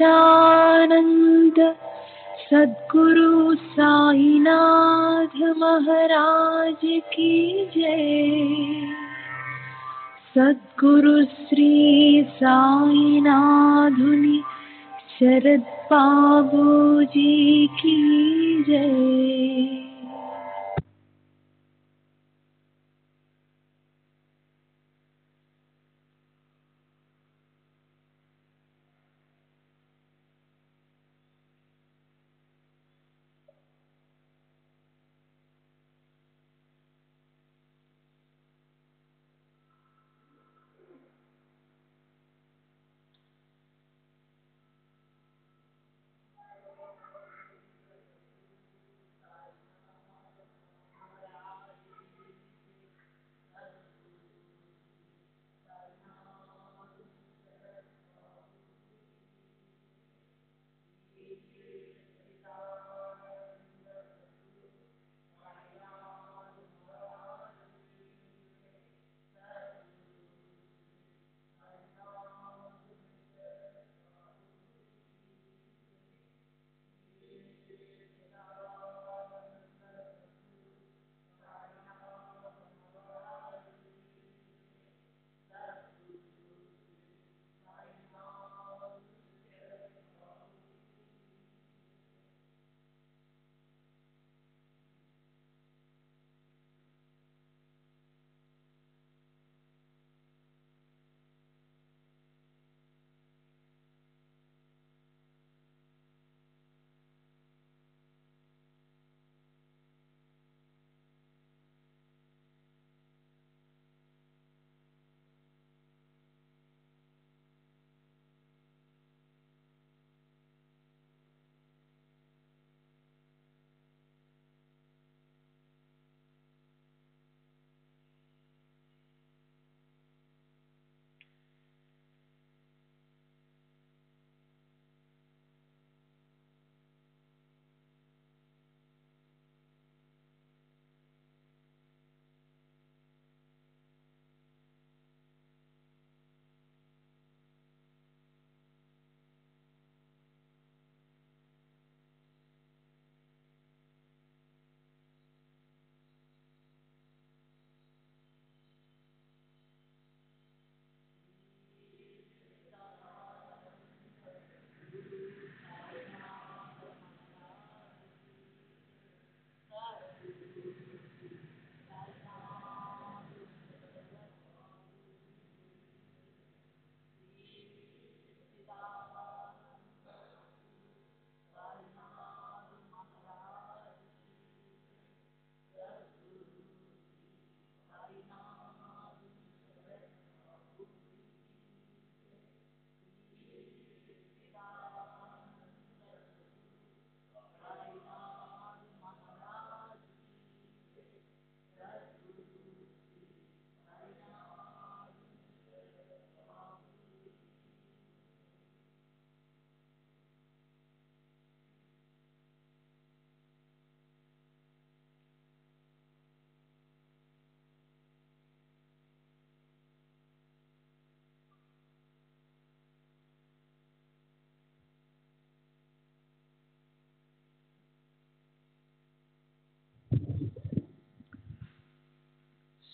सच्चिदानंद सद्गुरु साईनाथ महाराज की जय। सद्गुरु श्री साईनाथुनि शरद बाबूजी की जय।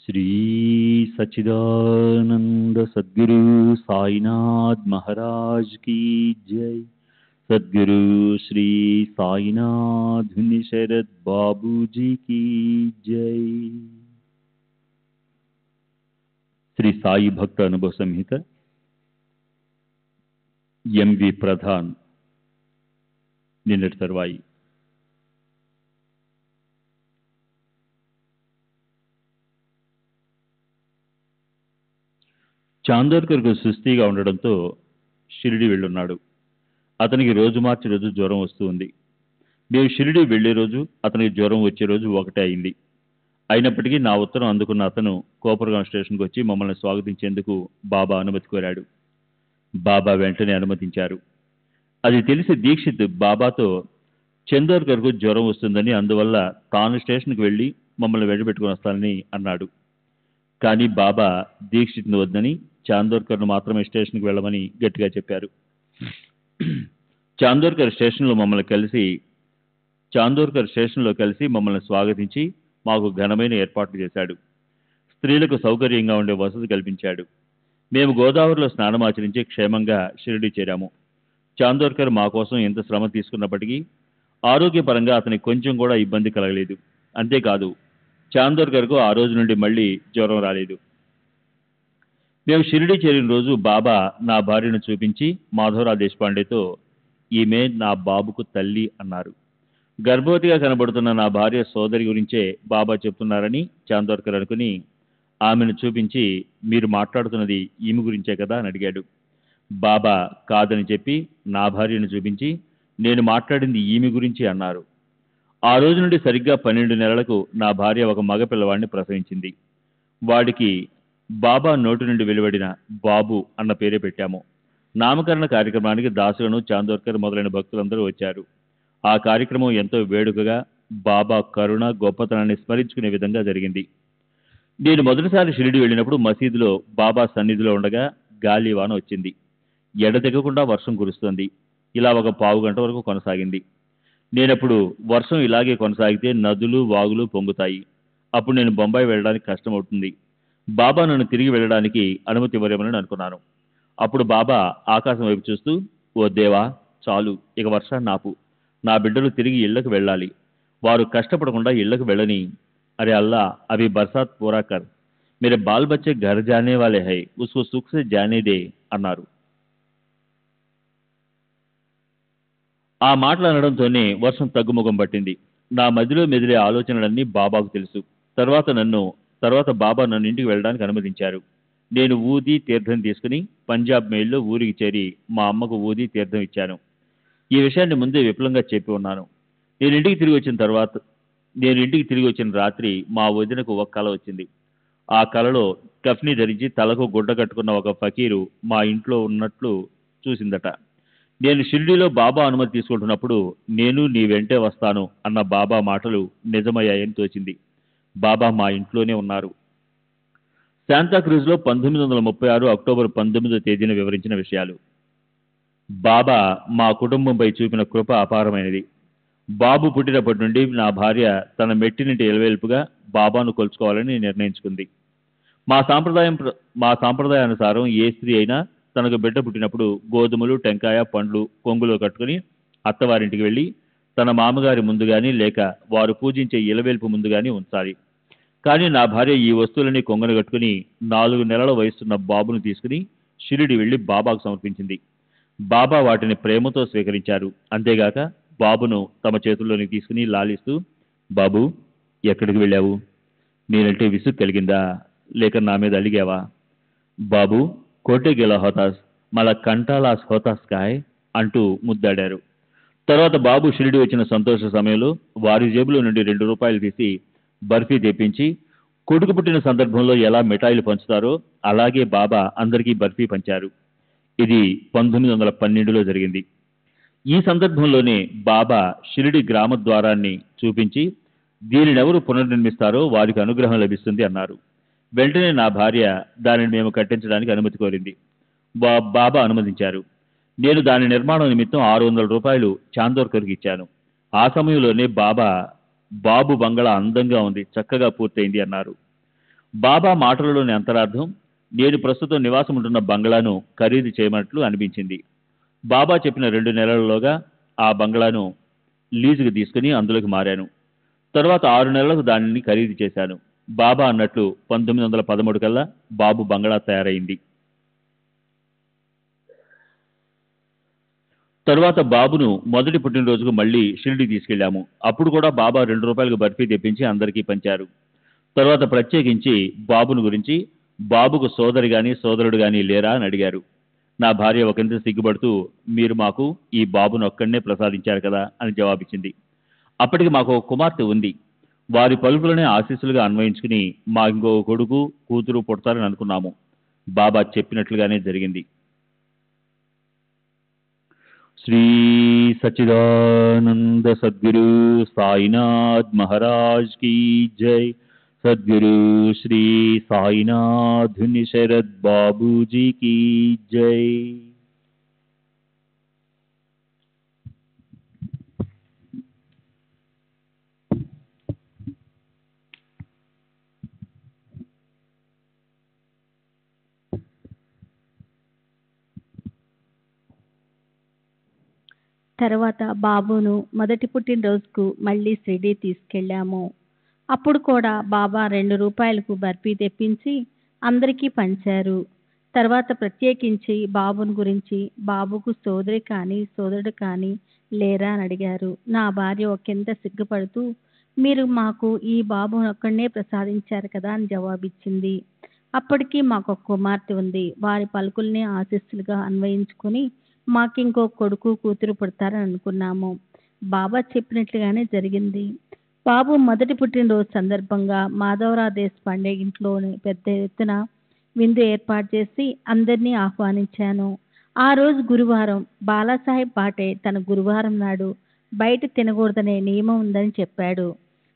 श्री सच्चिदानंद सद्गुरु साईनाथ महाराज की जय। सद्गुरु श्री साईनाथ शरद बाबूजी की जय। श्री साई भक्त अनुभव संहित ఎంవి ప్రధాన్ నిన్నటి తర్వాయి చాందోర్కర్కు సుస్థిగా ఉండడంతో షిరిడి వెళ్ళున్నాడు. అతనికి రోజు మార్చి రోజు జ్వరం వస్తూ ఉంది. మేము షిరిడి వెళ్లే రోజు అతనికి జ్వరం వచ్చే రోజు ఒకటే అయింది. అయినప్పటికీ నా ఉత్తరం అందుకున్న అతను కోపర్గాం స్టేషన్కి వచ్చి మమ్మల్ని స్వాగతించేందుకు బాబా అనుమతి కోరాడు. బాబా వెంటనే అనుమతించారు. అది తెలిసి దీక్షిత్ బాబాతో చందోర్కర్కు జ్వరం వస్తుందని, అందువల్ల తాను స్టేషన్కి వెళ్ళి మమ్మల్ని వెంటబెట్టుకుని వస్తానని అన్నాడు. కానీ బాబా దీక్షిత్ను వద్దని చాందోర్కర్ను మాత్రమే స్టేషన్కి వెళ్ళమని గట్టిగా చెప్పారు. చాందోర్కర్ స్టేషన్లో కలిసి మమ్మల్ని స్వాగతించి మాకు ఘనమైన ఏర్పాట్లు చేశాడు. స్త్రీలకు సౌకర్యంగా ఉండే వసతి కల్పించాడు. మేము గోదావరిలో స్నానమాచరించి క్షేమంగా షిరిడి చేరాము. చాందోర్కర్ మా కోసం ఎంత శ్రమ తీసుకున్నప్పటికీ ఆరోగ్యపరంగా అతనికి కొంచెం కూడా ఇబ్బంది కలగలేదు. అంతేకాదు, చాందోర్కర్కు ఆ రోజు నుండి మళ్ళీ జ్వరం రాలేదు. మేము షిరిడి చేరిన రోజు బాబా నా భార్యను చూపించి మాధవరావు దేశపాండేతో, ఈమె నా బాబుకు తల్లి అన్నారు. గర్భవతిగా కనబడుతున్న నా భార్య సోదరి గురించే బాబా చెప్తున్నారని చాందోర్కర్ అనుకుని ఆమెను చూపించి, మీరు మాట్లాడుతున్నది ఈమె గురించే కదా అని అడిగాడు. బాబా కాదని చెప్పి నా భార్యను చూపించి, నేను మాట్లాడింది ఈమె గురించి అన్నారు. ఆ రోజు నుండి సరిగ్గా 12 నెలలకు నా భార్య ఒక మగ పిల్లవాడిని ప్రసవించింది. వాడికి బాబా నోటి నుండి వెలువడిన బాబు అన్న పేరే పెట్టాము. నామకరణ కార్యక్రమానికి దాసులను, చాందోర్కర్ మొదలైన భక్తులందరూ వచ్చారు. ఆ కార్యక్రమం ఎంతో వేడుకగా బాబా కరుణ, గొప్పతనాన్ని స్మరించుకునే విధంగా జరిగింది. నేను మొదటిసారి షిరిడి వెళ్ళినప్పుడు మసీదులో బాబా సన్నిధిలో ఉండగా గాలివాన వచ్చింది. ఎడతెగకుండా వర్షం కురుస్తోంది. ఇలా ఒక పావు గంట వరకు కొనసాగింది. నేనప్పుడు వర్షం ఇలాగే కొనసాగితే నదులు, వాగులు పొంగుతాయి. అప్పుడు నేను బొంబాయి వెళ్ళడానికి కష్టమవుతుంది. బాబా నన్ను తిరిగి వెళ్ళడానికి అనుమతి ఇవ్వరేమని అనుకున్నాను. అప్పుడు బాబా ఆకాశం వైపు చూస్తూ, ఓ దేవా, చాలు, ఇక వర్షాన్ని ఆపు. నా బిడ్డలు తిరిగి ఇళ్లకు వెళ్ళాలి. వారు కష్టపడకుండా ఇళ్లకు వెళ్ళని. అరే అల్లా, అవి బర్సాత్ పూరా కర్. मेरे बाल बच्चे घर जाने वाले हैं, उसको सुख से जाने दे అన్నారు. ఆ మాటలు అనడంతోనే వర్షం తగ్గుముఖం పట్టింది. నా మదిలో మెదిలే ఆలోచనలన్నీ బాబాకు తెలుసు. తర్వాత బాబా నన్ను ఇంటికి వెళ్ళడానికి అనుమతించారు. నేను ఊది తీర్థం తీసుకుని పంజాబ్ మెయిల్లో ఊరికి చేరి మా అమ్మకు ఊది తీర్థం ఇచ్చాను. ఈ విషయాన్ని ముందే విపులంగా చెప్పి ఉన్నాను. నేను ఇంటికి తిరిగి వచ్చిన రాత్రి మా వదినకు ఒక కల వచ్చింది. ఆ కలలో కఫ్ని ధరించి తలకు గుడ్డ కట్టుకున్న ఒక ఫకీరు మా ఇంట్లో ఉన్నట్లు చూసిందట. నేను షిరిడీలో బాబా అనుమతి తీసుకుంటున్నప్పుడు నేను నీ వెంటే వస్తాను అన్న బాబా మాటలు నిజమయ్యాయని తోచింది. బాబా మా ఇంట్లోనే ఉన్నారు. శాంతాక్రూజ్లో 1936 అక్టోబర్ 19వ తేదీన వివరించిన విషయాలు. బాబా మా కుటుంబంపై చూపిన కృప అపారమైనది. బాబు పుట్టినప్పటి నుండి నా భార్య తన మెట్టినింటి ఎలవేల్పుగా బాబాను కొలుచుకోవాలని నిర్ణయించుకుంది. మా సాంప్రదాయానుసారం ఏ స్త్రీ అయినా తనకు బిడ్డ పుట్టినప్పుడు గోధుమలు, టెంకాయ, పండ్లు కొంగులో కట్టుకుని అత్తవారింటికి వెళ్ళి తన మామగారి ముందు గాని లేక వారు పూజించే ఇలవేల్పు ముందు గాని ఉంచాలి. కానీ నా భార్య ఈ వస్తువులని కొంగను కట్టుకుని 4 నెలల వయసున్న బాబును తీసుకుని షిరిడి వెళ్లి బాబాకు సమర్పించింది. బాబా వాటిని ప్రేమతో స్వీకరించారు. అంతేగాక బాబును తమ చేతుల్లోనికి తీసుకుని లాలిస్తూ, బాబు, ఎక్కడికి వెళ్ళావు? నేనంటే విసుగు కలిగిందా, లేక నా మీద అలిగావా? బాబు, కోటే గెలా హోతాస్, మళ్ళా కంటాలాస్ హోతాస్ కాయ్ అంటూ ముద్దాడారు. తర్వాత బాబు షిరిడి వచ్చిన సంతోష సమయంలో వారి జేబులో నుండి 2 రూపాయలు తీసి బర్ఫీ తెప్పించి, కొడుకు పుట్టిన సందర్భంలో ఎలా మిఠాయిలు పంచుతారో అలాగే బాబా అందరికీ బర్ఫీ పంచారు. ఇది 1912లో జరిగింది. ఈ సందర్భంలోనే బాబా షిరిడి గ్రామ ద్వారాన్ని చూపించి, దీనినెవరు పునర్నిర్మిస్తారో వారికి అనుగ్రహం లభిస్తుంది అన్నారు. వెంటనే నా భార్య దానిని మేము కట్టించడానికి అనుమతి కోరింది. బాబా అనుమతించారు. నేను దాని నిర్మాణం నిమిత్తం 600 రూపాయలు చాందోర్కర్కి ఇచ్చాను. ఆ సమయంలోనే బాబు బంగళా అందంగా ఉంది, చక్కగా పూర్తయింది అన్నారు. బాబా మాటలలోని అంతరార్థం నేను ప్రస్తుతం నివాసం ఉంటున్న బంగళాను ఖరీదు చేయమన్నట్లు అనిపించింది. బాబా చెప్పిన 2 నెలలలోగా ఆ బంగళాను లీజుకు తీసుకుని అందులోకి మారాను. తర్వాత 6 నెలలకు దానిని ఖరీదు చేశాను. బాబా అన్నట్లు 1913 కల్లా బాబు బంగళా తయారైంది. తరువాత బాబును మొదటి పుట్టినరోజుకు మళ్ళీ షిరిడి తీసుకెళ్లాము. అప్పుడు కూడా బాబా 2 రూపాయలకు బర్ఫీ తెప్పించి అందరికీ పంచారు. తర్వాత ప్రత్యేకించి బాబును గురించి, బాబుకు సోదరి గాని సోదరుడు గాని లేరా అని అడిగారు. నా భార్య ఒకంత సిగ్గుపడుతూ, మీరు మాకు ఈ బాబును ఒక్కడనే ప్రసాదించారు కదా అని జవాబిచ్చింది. అప్పటికి మాకు ఒక కుమార్తె ఉంది. వారి పలుకులనే ఆశీస్సులుగా అన్వయించుకుని మా ఇంకో కొడుకు, కూతురు పుడతారని అనుకున్నాము. బాబా చెప్పినట్లుగానే జరిగింది. శ్రీ సచ్చిదానంద సద్గురు సాయినాథ్ మహారాజ్ కీ జై. సద్గురు శ్రీ సాయినాథ్ శరద్ బాబూజీ కీ జై. తర్వాత బాబును మొదటి పుట్టినరోజుకు మళ్ళీ షిరిడీ తీసుకెళ్ళాము. అప్పుడు కూడా బాబా 2 రూపాయలకు బర్ఫీ తెప్పించి అందరికీ పంచారు. తర్వాత ప్రత్యేకించి బాబుని గురించి, బాబుకు సోదరి కానీ సోదరుడు కానీ లేరా అని అడిగారు. నా భార్య ఒకంత సిగ్గుపడుతూ, మీరు మాకు ఈ బాబును ఒక్కడినే ప్రసాదించారు కదా అని జవాబిచ్చింది. అప్పటికి మాకు ఒక కుమార్తె ఉంది. వారి పలుకుల్ని ఆశీస్సులుగా అన్వయించుకుని మాకింకో కొడుకు కూతురు పుడతారని అనుకున్నాము. బాబా చెప్పినట్లుగానే జరిగింది. బాబు మొదటి పుట్టినరోజు సందర్భంగా మాధవరావు దేశపాండే ఇంట్లోని పెద్ద ఎత్తున విందు ఏర్పాటు చేసి అందరినీ ఆహ్వానించాను. ఆ రోజు గురువారం. బాలాసాహెబ్ పాటే తన గురువారం నాడు బయట తినకూడదనే నియమం ఉందని చెప్పాడు.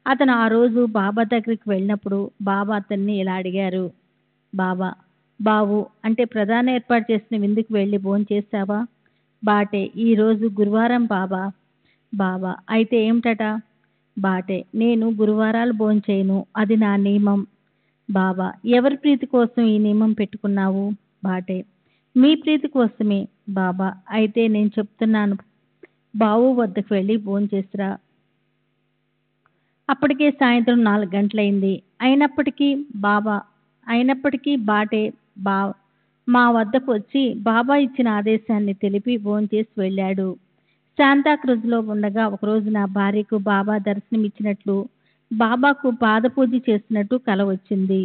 అతను ఆ రోజు బాబా దగ్గరికి వెళ్ళినప్పుడు బాబా అతన్ని ఇలా అడిగారు. బాబు అంటే ప్రధాన ఏర్పాటు చేసిన విందుకు వెళ్ళి భోంచేశావా? బాటే, ఈరోజు గురువారం బాబా అయితే ఏమిటట? బాటే, నేను గురువారాలు భోంచేయను, అది నా నియమం. బాబా, ఎవరి ప్రీతి కోసం ఈ నియమం పెట్టుకున్నావు? బాటే, మీ ప్రీతి కోసమే. బాబా, అయితే నేను చెప్తున్నాను, బావు వద్దకు వెళ్ళి భోంచేసిరా. అప్పటికే సాయంత్రం 4 గంటలైంది. అయినప్పటికీ బాటే మా వద్దకు వచ్చి బాబా ఇచ్చిన ఆదేశాన్ని తెలిపి భోంచేసి వెళ్ళాడు. శాంతాక్రూజ్లో ఉండగా ఒకరోజు నా భార్యకు బాబా దర్శనమిచ్చినట్లు, బాబాకు పాదపూజ చేసినట్టు కల వచ్చింది.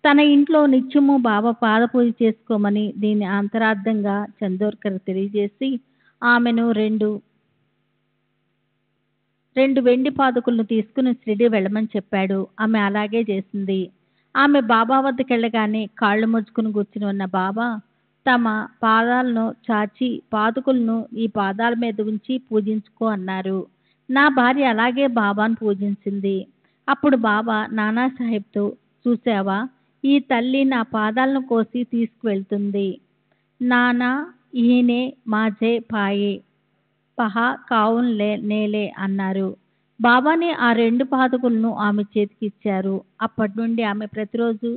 తన ఇంట్లో నిత్యము బాబా పాదపూజ చేసుకోమని దీని అంతరార్థంగా చందోర్కర్ తెలియజేసి ఆమెను రెండు వెండి పాదుకులను తీసుకుని షిరిడీ వెళ్ళమని చెప్పాడు. ఆమె అలాగే చేసింది. ఆమె బాబా వద్దకెళ్ళగానే కాళ్ళు ముడుచుకుని కూర్చుని ఉన్న బాబా తమ పాదాలను చాచి పాదుకులను ఈ పాదాల మీద ఉంచి పూజించుకో అన్నారు. నా భార్య అలాగే బాబాను పూజించింది. అప్పుడు బాబా నానాసాహెబ్తో, చూసావా, ఈ తల్లి నా పాదాలను కోసి తీసుకువెళ్తుంది. నానా ఈయనే మాజే పాయే పహా కావున్ నేలే అన్నారు. బాబానే ఆ 2 పాదుకులను ఆమె చేతికిచ్చారు. అప్పటి నుండి ఆమె ప్రతిరోజు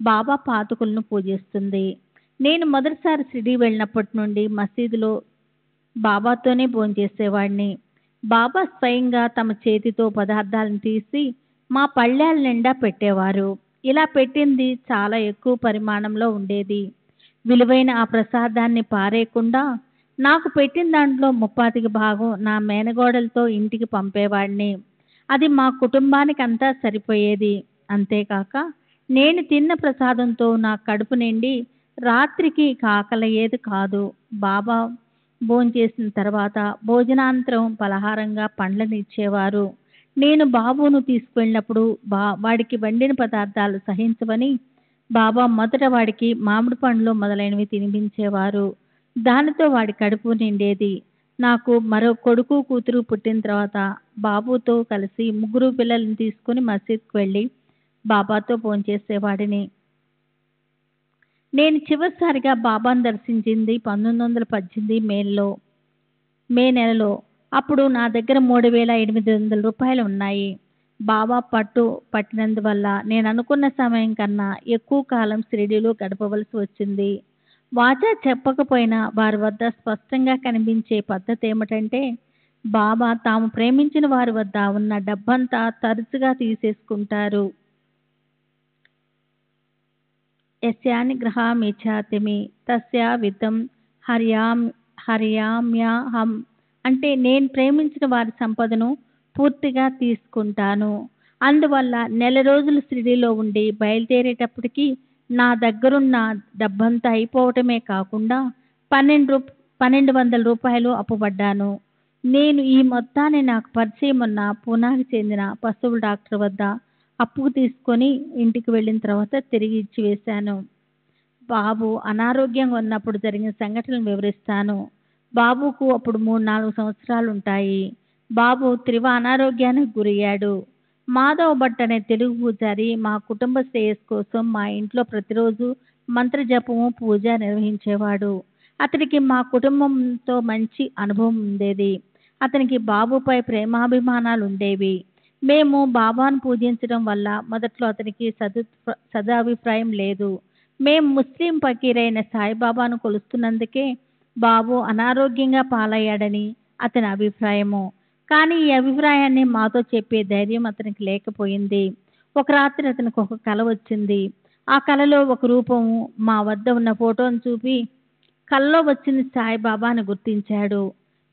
బాబా పాదుకులను పూజిస్తుంది. నేను మొదటిసారి షిరిడీ వెళ్ళినప్పటి నుండి మసీదులో బాబాతోనే భోంచేసేవాడిని. బాబా స్వయంగా తమ చేతితో పదార్థాలను తీసి మా పళ్ళాల నిండా పెట్టేవారు. ఇలా పెట్టింది చాలా ఎక్కువ పరిమాణంలో ఉండేది. విలువైన ఆ ప్రసాదాన్ని పారేయకుండా నాకు పెట్టిన దాంట్లో 35% నా మేనగోడలతో ఇంటికి పంపేవాడిని. అది మా కుటుంబానికి అంతా సరిపోయేది. అంతేకాక నేను తిన్న ప్రసాదంతో నా కడుపు నిండి రాత్రికి ఆకలయ్యేది కాదు. బాబా భోంచేసిన తర్వాత భోజనాంతరం పలహారంగా పండ్లను ఇచ్చేవారు. నేను బాబును తీసుకువెళ్ళినప్పుడు వాడికి వండిన పదార్థాలు సహించవని బాబా మొదట వాడికి మామిడి పండ్లు మొదలైనవి తినిపించేవారు. దానితో వాడి కడుపు నిండేది. నాకు మరో కొడుకు కూతురు పుట్టిన తర్వాత బాబుతో కలిసి 3 పిల్లల్ని తీసుకుని మసీద్కు వెళ్ళి బాబాతో భోంచేసేవాడిని. నేను చివరిసారిగా బాబాను దర్శించింది 1918 మే నెలలో. అప్పుడు నా దగ్గర 3,800 రూపాయలు ఉన్నాయి. బాబా పట్టినందువల్ల నేను అనుకున్న సమయం కన్నా ఎక్కువ కాలం షిరిడీలో గడపవలసి వచ్చింది. వాచా చెప్పకపోయినా వారి వద్ద స్పష్టంగా కనిపించే పద్ధతి ఏమిటంటే, బాబా తాము ప్రేమించిన వారి వద్ద ఉన్న డబ్బంతా తరచుగా తీసేసుకుంటారు. యస్యాని గ్రహామిచ్చాతిమి తస్యా విత్తం హర్యామ్యహం అంటే నేను ప్రేమించిన వారి సంపదను పూర్తిగా తీసుకుంటాను. అందువల్ల నెల రోజులు షిరిడీలో ఉండి బయలుదేరేటప్పటికి నా దగ్గరున్న డబ్బంతా అయిపోవటమే కాకుండా 1,200 రూపాయలు అప్పుపడ్డాను. నేను ఈ మొత్తాన్ని నాకు పరిచయం ఉన్న పూనాకు చెందిన పశువుల డాక్టర్ వద్ద అప్పుకు తీసుకొని ఇంటికి వెళ్ళిన తర్వాత తిరిగి ఇచ్చివేశాను. బాబు అనారోగ్యంగా ఉన్నప్పుడు జరిగిన సంఘటనలు వివరిస్తాను. బాబుకు అప్పుడు 3-4 సంవత్సరాలు ఉంటాయి. బాబు తీవ్ర అనారోగ్యానికి గురయ్యాడు. మాధవ్ భట్ అనే తెలుగు పూజారి మా కుటుంబ శ్రేయస్సు కోసం మా ఇంట్లో ప్రతిరోజు మంత్రజపము పూజ నిర్వహించేవాడు. అతనికి మా కుటుంబంతో మంచి అనుభవం ఉండేది. అతనికి బాబుపై ప్రేమాభిమానాలు ఉండేవి. మేము బాబాను పూజించడం వల్ల మొదట్లో అతనికి సదాభిప్రాయం లేదు. మేము ముస్లిం ఫకీరైన సాయిబాబాను కొలుస్తున్నందుకే బాబు అనారోగ్యంగా పాలయ్యాడని అతని అభిప్రాయము. కానీ ఈ అభిప్రాయాన్ని మాతో చెప్పే ధైర్యం అతనికి లేకపోయింది. ఒక రాత్రి అతనికి ఒక కల వచ్చింది. ఆ కలలో ఒక రూపము మా వద్ద ఉన్న ఫోటోను చూపి కలలో వచ్చింది సాయిబాబా అని గుర్తించాడు.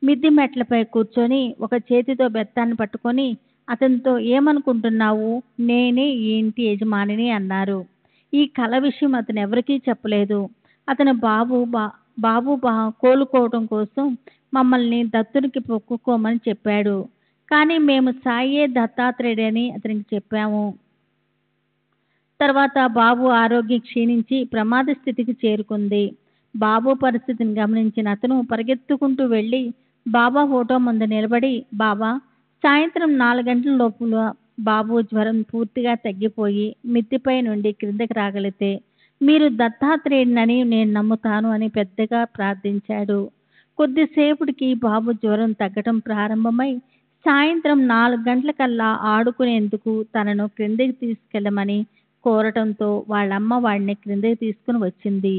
మిద్ది మెట్లపై కూర్చొని ఒక చేతితో బెత్తాన్ని పట్టుకొని అతనితో, ఏమనుకుంటున్నావు, నేనే ఈ ఇంటి యజమానిని అన్నారు. ఈ కల విషయం అతను ఎవరికీ చెప్పలేదు. అతను బాబు కోలుకోవటం కోసం మమ్మల్ని దత్తునికి మొక్కుకోమని చెప్పాడు. కానీ మేము సాయే దత్తాత్రేయుడని అతనికి చెప్పాము. తర్వాత బాబు ఆరోగ్యం క్షీణించి ప్రమాద స్థితికి చేరుకుంది. బాబు పరిస్థితిని గమనించిన అతను పరిగెత్తుకుంటూ వెళ్ళి బాబా ఫోటో ముందు నిలబడి, బాబా, సాయంత్రం 4 గంటల లోపల బాబు జ్వరం పూర్తిగా తగ్గిపోయి మిద్దిపై నుండి క్రిందకి రాగలిగితే మీరు దత్తాత్రేయుడినని నేను నమ్ముతాను అని పెద్దగా ప్రార్థించాడు. కొద్దిసేపటికి బాబు జ్వరం తగ్గటం ప్రారంభమై సాయంత్రం 4 గంటలకల్లా ఆడుకునేందుకు తనను క్రిందకి తీసుకెళ్ళమని కోరటంతో వాళ్ళమ్మ వాడిని క్రిందకి తీసుకుని వచ్చింది.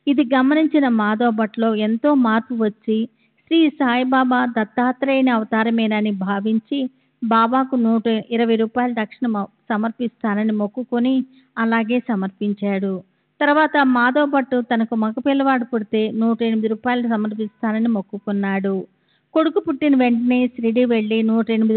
ఇది గమనించిన మాధవ్ భట్లో ఎంతో మార్పు వచ్చి శ్రీ సాయిబాబా దత్తాత్రేయుని అవతారమేనని భావించి బాబాకు 120 రూపాయల దక్షిణ సమర్పిస్తానని మొక్కుకొని అలాగే సమర్పించాడు. తర్వాత మాధవ్ భట్ తనకు మగ పిల్లవాడు పుడితే 108 రూపాయలు సమర్పిస్తానని మొక్కుకున్నాడు. కొడుకు పుట్టిన వెంటనే షిరిడి వెళ్ళి 108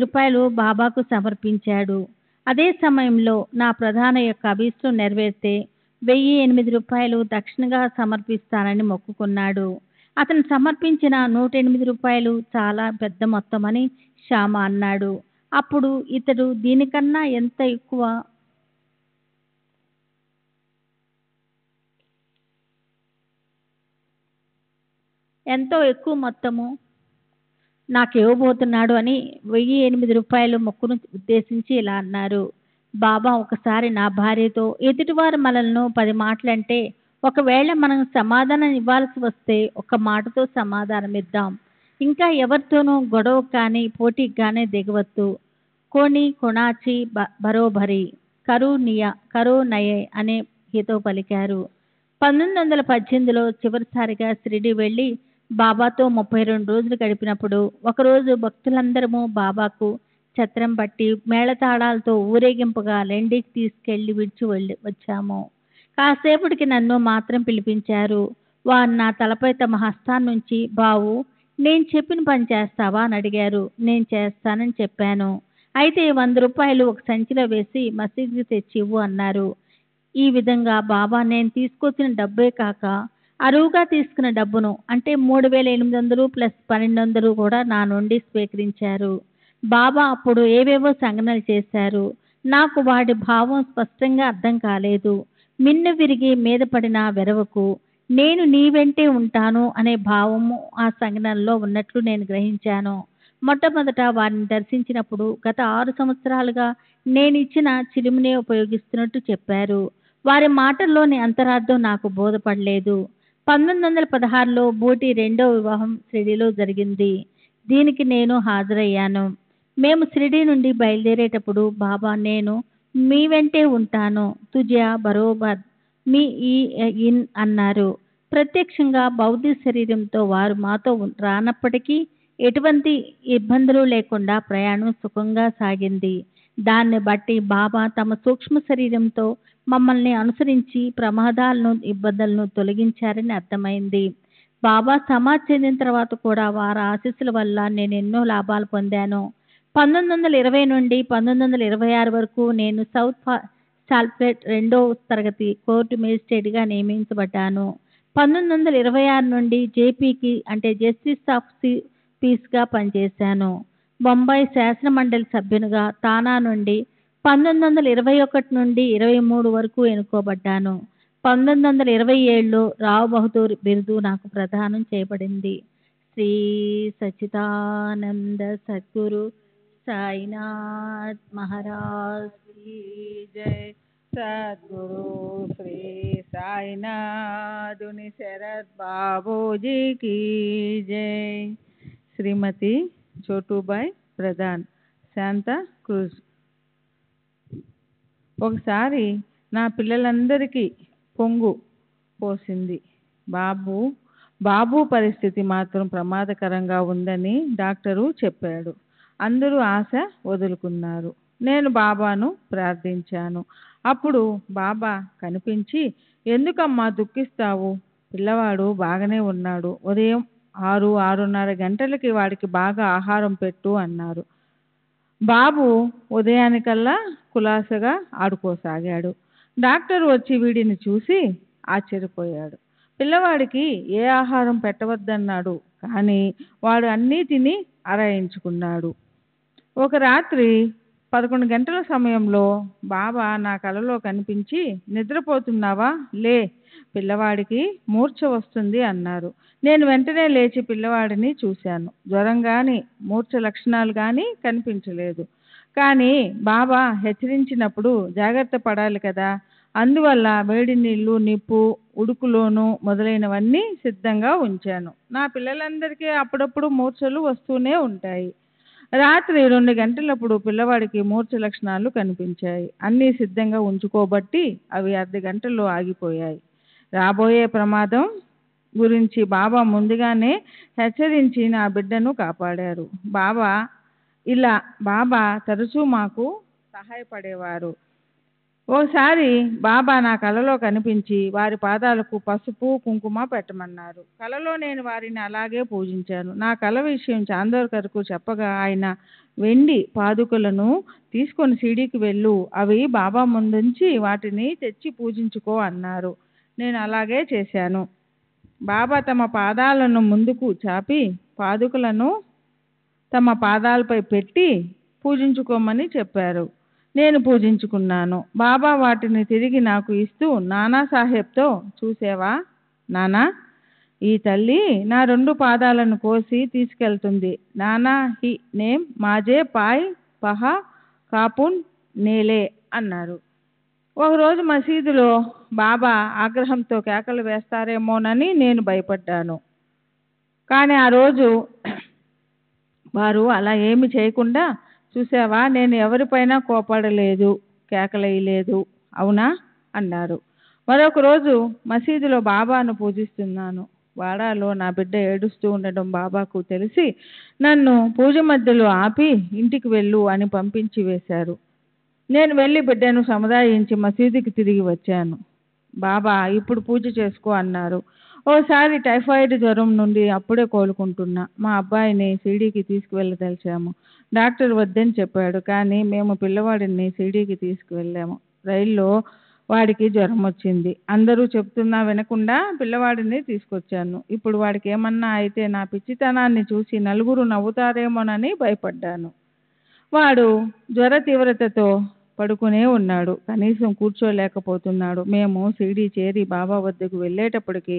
రూపాయలు బాబాకు సమర్పించాడు. అదే సమయంలో నా ప్రధాన యొక్క అభీష్టం నెరవేరితే 1008 రూపాయలు దక్షిణగా సమర్పిస్తానని మొక్కుకున్నాడు. అతను సమర్పించిన 108 రూపాయలు చాలా పెద్ద మొత్తమని శ్యామ అన్నాడు. అప్పుడు ఇతడు దీనికన్నా ఎంతో ఎక్కువ మొత్తము నాకు ఇవ్వబోతున్నాడు అని 1008 రూపాయలు మొక్కును ఉద్దేశించి ఇలా అన్నారు. బాబా ఒకసారి నా భార్యతో, ఎదుటివారు మనల్ని 10 మాటలంటే ఒకవేళ మనం సమాధానం ఇవ్వాల్సి వస్తే ఒక్క మాటతో సమాధానం ఇద్దాం. ఇంకా ఎవరితోనూ గొడవ కానీ పోటీకి కానీ దిగవద్దు. కోణి కొణాచి బరోబరి కరో నయే అనే హితో పలికారు. 1918లో చివరిసారిగా షిరిడి వెళ్ళి బాబాతో 32 రోజులు గడిపినప్పుడు ఒకరోజు భక్తులందరము బాబాకు ఛత్రం పట్టి మేళతాళాలతో ఊరేగింపుగా లెండికి తీసుకెళ్లి వచ్చాము. కాసేపటికి నన్ను మాత్రం పిలిపించారు. వారు నా తలపై తమ హస్తాన్నుంచి, బావు, నేను చెప్పిన పని చేస్తావా అని అడిగారు. నేను చేస్తానని చెప్పాను. అయితే 100 రూపాయలు ఒక సంచిలో వేసి మసీదుకి తెచ్చి ఇవ్వు అన్నారు. ఈ విధంగా బాబా నేను తీసుకొచ్చిన డబ్బే కాక అరువుగా తీసుకున్న డబ్బును అంటే 3800 ప్లస్ 1200 కూడా నా నుండి స్వీకరించారు. బాబా అప్పుడు ఏవేవో సంగనలు చేశారు. నాకు వాడి భావం స్పష్టంగా అర్థం కాలేదు. మిన్ను విరిగి మీద పడిన వెరవకు నేను నీ వెంటే ఉంటాను అనే భావము ఆ సంగనంలో ఉన్నట్లు నేను గ్రహించాను. మొట్టమొదట వారిని దర్శించినప్పుడు గత 6 సంవత్సరాలుగా నేను ఇచ్చిన చిలుమునే ఉపయోగిస్తున్నట్టు చెప్పారు. వారి మాటల్లోని అంతరార్థం నాకు బోధపడలేదు. 1916లో బూటి 2వ వివాహం షిరిడీలో జరిగింది. దీనికి నేను హాజరయ్యాను. మేము షిరిడీ నుండి బయలుదేరేటప్పుడు బాబా, నేను మీ వెంటే ఉంటాను, తుజా బరోబర్ మీ ఇన్ అన్నారు. ప్రత్యక్షంగా భౌతిక శరీరంతో వారు మాతో రానప్పటికీ ఎటువంటి ఇబ్బందులు లేకుండా ప్రయాణం సుఖంగా సాగింది. దాన్ని బట్టి బాబా తమ సూక్ష్మ శరీరంతో మమ్మల్ని అనుసరించి ప్రమాదాలను ఇబ్బందులను తొలగించారని అర్థమైంది. బాబా సమాధి చెందిన తర్వాత కూడా వారి ఆశీస్సుల వల్ల నేను ఎన్నో లాభాలు పొందాను. 1920 నుండి 1926 వరకు నేను సౌత్ సాల్ఫ్లెట్ 2వ తరగతి కోర్టు మేజిస్ట్రేట్గా నియమించబడ్డాను. 1926 నుండి జేపీకి అంటే జస్టిస్ ఆఫ్ పీస్గా పనిచేశాను. బొంబాయి శాసన మండలి సభ్యునిగా తానా నుండి 1921 నుండి 23 వరకు ఎన్నుకోబడ్డాను. 1927లో రావ్ బహదూర్ బిరుదు నాకు ప్రదానం చేయబడింది. శ్రీ సచ్చిదానంద సద్గురు సాయినాథ్ మహారాజ్ की जय। सद्गुरु श्री साईनाथ उनी शरद बाबूजी की जय। श्रीमती छोटूबाई प्रधान, శాంతా క్రూజ్. ఒకసారి నా పిల్లలందరికీ పొంగు పోసింది. బాబు బాబు పరిస్థితి మాత్రం ప్రమాదకరంగా ఉందని డాక్టరు చెప్పాడు. అందరూ ఆశ వదులుకున్నారు. నేను బాబాను ప్రార్థించాను. అప్పుడు బాబా కనిపించి, ఎందుకమ్మా దుఃఖిస్తావు? పిల్లవాడు బాగానే ఉన్నాడు. ఉదయం 6-6:30 గంటలకి వాడికి బాగా ఆహారం పెట్టు అన్నారు. బాబు ఉదయానికల్లా కులాసగా ఆడుకోసాగాడు. డాక్టర్ వచ్చి వీడిని చూసి ఆశ్చర్యపోయాడు. పిల్లవాడికి ఏ ఆహారం పెట్టవద్దన్నాడు, కానీ వాడు అన్నీ తిని అరాయించుకున్నాడు. ఒక రాత్రి 11 గంటల సమయంలో బాబా నా కలలో కనిపించి, నిద్రపోతున్నావా? లే, పిల్లవాడికి మూర్ఛ వస్తుంది అన్నారు. నేను వెంటనే లేచి పిల్లవాడిని చూశాను. జ్వరం కానీ మూర్ఛ లక్షణాలు కానీ కనిపించలేదు. కానీ బాబా హెచ్చరించినప్పుడు జాగ్రత్త పడాలి కదా, అందువల్ల వేడి నీళ్లు, నిప్పు, ఉడుకులోను మొదలైనవన్నీ సిద్ధంగా ఉంచాను. నా పిల్లలందరికీ అప్పుడప్పుడు మూర్ఛలు వస్తూనే ఉంటాయి. రాత్రి 2 గంటలప్పుడు పిల్లవాడికి మూర్ఛ లక్షణాలు కనిపించాయి. అన్నీ సిద్ధంగా ఉంచుకోబట్టి అవి అర్ధ గంటలో ఆగిపోయాయి. రాబోయే ప్రమాదం గురించి బాబా ముందుగానే హెచ్చరించి నా బిడ్డను కాపాడారు. బాబా తరచూ మాకు సహాయపడేవారు. ఓసారి బాబా నా కలలో కనిపించి వారి పాదాలకు పసుపు, కుంకుమ పెట్టమన్నారు. కలలో నేను వారిని అలాగే పూజించాను. నా కల విషయం చాందోర్కర్కు చెప్పగా ఆయన వెండి పాదుకలను తీసుకొని షిరిడీకి వెళ్ళు, అవి బాబా ముందుంచి వాటిని తెచ్చి పూజించుకో అన్నారు. నేను అలాగే చేశాను. బాబా తమ పాదాలను ముందుకు చాపి పాదుకలను తమ పాదాలపై పెట్టి పూజించుకోమని చెప్పారు. నేను పూజించుకున్నాను. బాబా వాటిని తిరిగి నాకు ఇస్తూ నానాసాహెబ్తో, చూసేవా నానా, ఈ తల్లి నా 2 పాదాలను కోసి తీసుకెళ్తుంది. నానా హి నేమ్ మాజే పాయ్ పహా కాపున్ నేలే అన్నారు. ఒకరోజు మసీదులో బాబా ఆగ్రహంతో కేకలు వేస్తారేమోనని నేను భయపడ్డాను. కానీ ఆ రోజు వారు అలా ఏమి చేయకుండా, చూసావా, నేను ఎవరిపైన కోపడలేదు, కేకలేయలేదు, అవునా అన్నారు. మరొక రోజు మసీదులో బాబాను పూజిస్తున్నాను. వాడాలో నా బిడ్డ ఏడుస్తూ ఉండడం బాబాకు తెలిసి నన్ను పూజ మధ్యలో ఆపి ఇంటికి వెళ్ళు అని పంపించి వేశారు. నేను వెళ్ళి బిడ్డను సముదాయించి మసీదుకి తిరిగి వచ్చాను. బాబా ఇప్పుడు పూజ చేసుకో అన్నారు. ఓసారి టైఫాయిడ్ జ్వరం నుండి అప్పుడే కోలుకుంటున్నా మా అబ్బాయిని షిరిడీకి తీసుకువెళ్ళదలిచాము. డాక్టర్ వద్దని చెప్పాడు, కానీ మేము పిల్లవాడిని షిరిడీకి తీసుకువెళ్ళాము. రైల్లో వాడికి జ్వరం వచ్చింది. అందరూ చెప్తున్నా వినకుండా పిల్లవాడిని తీసుకొచ్చాను. ఇప్పుడు వాడికి ఏమన్నా అయితే నా పిచ్చితనాన్ని చూసి నలుగురు నవ్వుతారేమోనని భయపడ్డాను. వాడు జ్వర తీవ్రతతో పడుకునే ఉన్నాడు. కనీసం కూర్చోలేకపోతున్నాడు. మేము షిరిడీ చేరి బాబా వద్దకు వెళ్ళేటప్పటికి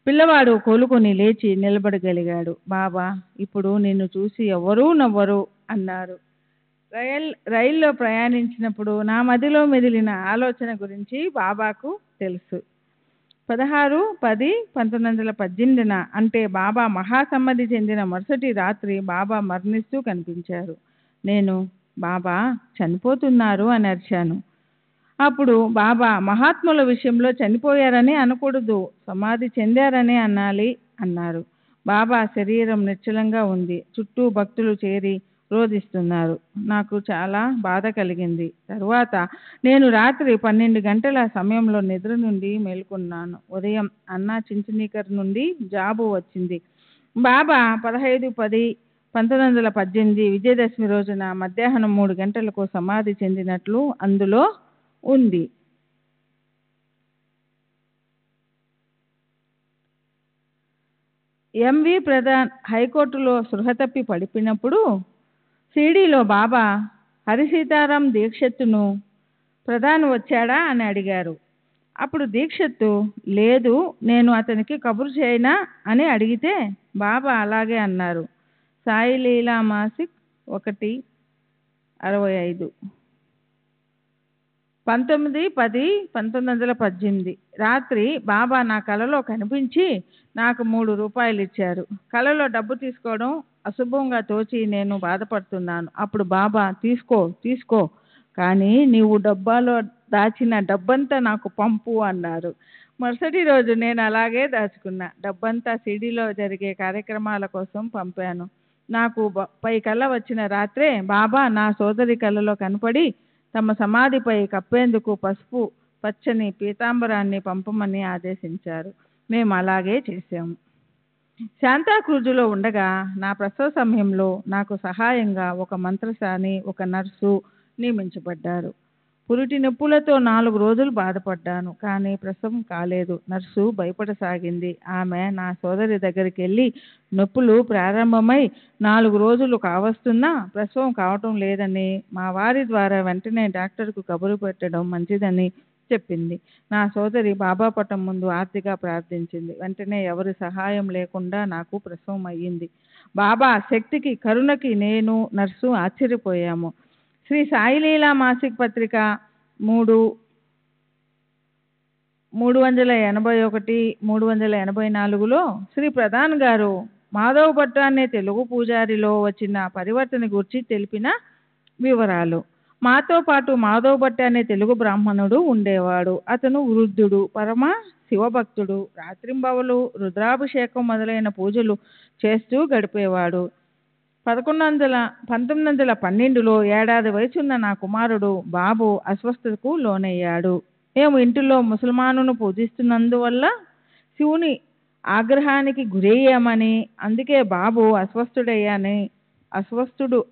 పిల్లవాడు కోలుకొని లేచి నిలబడగలిగాడు. బాబా ఇప్పుడు నిన్ను చూసి ఎవరూ నవ్వరు అన్నారు. రైల్లో ప్రయాణించినప్పుడు నా మదిలో మెదిలిన ఆలోచన గురించి బాబాకు తెలుసు. 16-10-1918 అంటే బాబా మహాసమాధి చెందిన మరుసటి రాత్రి బాబా మరణిస్తూ కనిపించారు. నేను బాబా చనిపోతున్నారు అని అరిచాను. అప్పుడు బాబా మహాత్ముల విషయంలో చనిపోయారని అనకూడదు, సమాధి చెందారని అనాలి అన్నారు. బాబా శరీరం నిశ్చలంగా ఉంది. చుట్టూ భక్తులు చేరి రోధిస్తున్నారు. నాకు చాలా బాధ కలిగింది. తరువాత నేను రాత్రి 12 గంటల సమయంలో నిద్ర నుండి మేల్కొన్నాను. ఉదయం అన్నా చించనీకర్ నుండి జాబు వచ్చింది. బాబా 15-10-1918 విజయదశమి రోజున మధ్యాహ్నం 3 గంటలకు సమాధి చెందినట్లు అందులో ఉంది. ఎంవి ప్రధాన్ హైకోర్టులో సృహ తప్పి పడిపోయినప్పుడు షిరిడీలో బాబా హరిసీతారాం దీక్షత్తును ప్రధాన్ వచ్చాడా అని అడిగారు. అప్పుడు దీక్షత్తు, లేదు, నేను అతనికి కబురు చేయనా అని అడిగితే బాబా అలాగే అన్నారు. సాయి లీలా మాసిక్ 1/65 19-10-1918 రాత్రి బాబా నా కలలో కనిపించి నాకు 3 రూపాయలు ఇచ్చారు. కలలో డబ్బు తీసుకోవడం అశుభంగా తోచి నేను బాధపడుతున్నాను. అప్పుడు బాబా, తీసుకో, కానీ నీవు డబ్బాలో దాచిన డబ్బంతా నాకు పంపు అన్నారు. మరుసటి రోజు నేను అలాగే దాచుకున్నా. డబ్బంతా సిడీలో జరిగే కార్యక్రమాల కోసం పంపాను. నాకు పై కళ్ళ వచ్చిన రాత్రే బాబా నా సోదరి కళ్ళలో కనపడి తమ సమాధిపై కప్పేందుకు పసుపు పచ్చని పీతాంబరాన్ని పంపమని ఆదేశించారు. మేము అలాగే చేశాము. శాంతాక్రూజులో ఉండగా నా ప్రసవ సమయంలో నాకు సహాయంగా ఒక మంత్రసాని, ఒక నర్సు నియమించబడ్డారు. పురిటి నొప్పులతో 4 రోజులు బాధపడ్డాను, కానీ ప్రసవం కాలేదు. నర్సు భయపడసాగింది. ఆమె నా సోదరి దగ్గరికి వెళ్ళి నొప్పులు ప్రారంభమై 4 రోజులు కావస్తున్నా ప్రసవం కావటం లేదని, మా వారి ద్వారా వెంటనే డాక్టర్కు కబురు పెట్టడం మంచిదని చెప్పింది. నా సోదరి బాబా పటం ముందు ఆర్తిగా ప్రార్థించింది. వెంటనే ఎవరి సహాయం లేకుండా నాకు ప్రసవం అయ్యింది. బాబా శక్తికి, కరుణకి నేను, నర్సు ఆశ్చర్యపోయాము. శ్రీ సాయిలీలా మాసిక పత్రిక 381, 384లో శ్రీ ప్రధాన్ గారు మాధవ్ భట్ అనే తెలుగు పూజారిలో వచ్చిన పరివర్తన గురించి తెలిపిన వివరాలు. మాతో పాటు మాధవ్ భట్ అనే తెలుగు బ్రాహ్మణుడు ఉండేవాడు. అతను వృద్ధుడు, పరమ శివభక్తుడు. రాత్రింబవలు రుద్రాభిషేకం మొదలైన పూజలు చేస్తూ గడిపేవాడు. 1912లో ఏడాది వయసున్న నా కుమారుడు బాబు అస్వస్థతకు లోనయ్యాడు. మేము ఇంటిలో ముసల్మానును పూజిస్తున్నందువల్ల శివుని ఆగ్రహానికి గురయ్యామని, అందుకే బాబు అస్వస్థుడు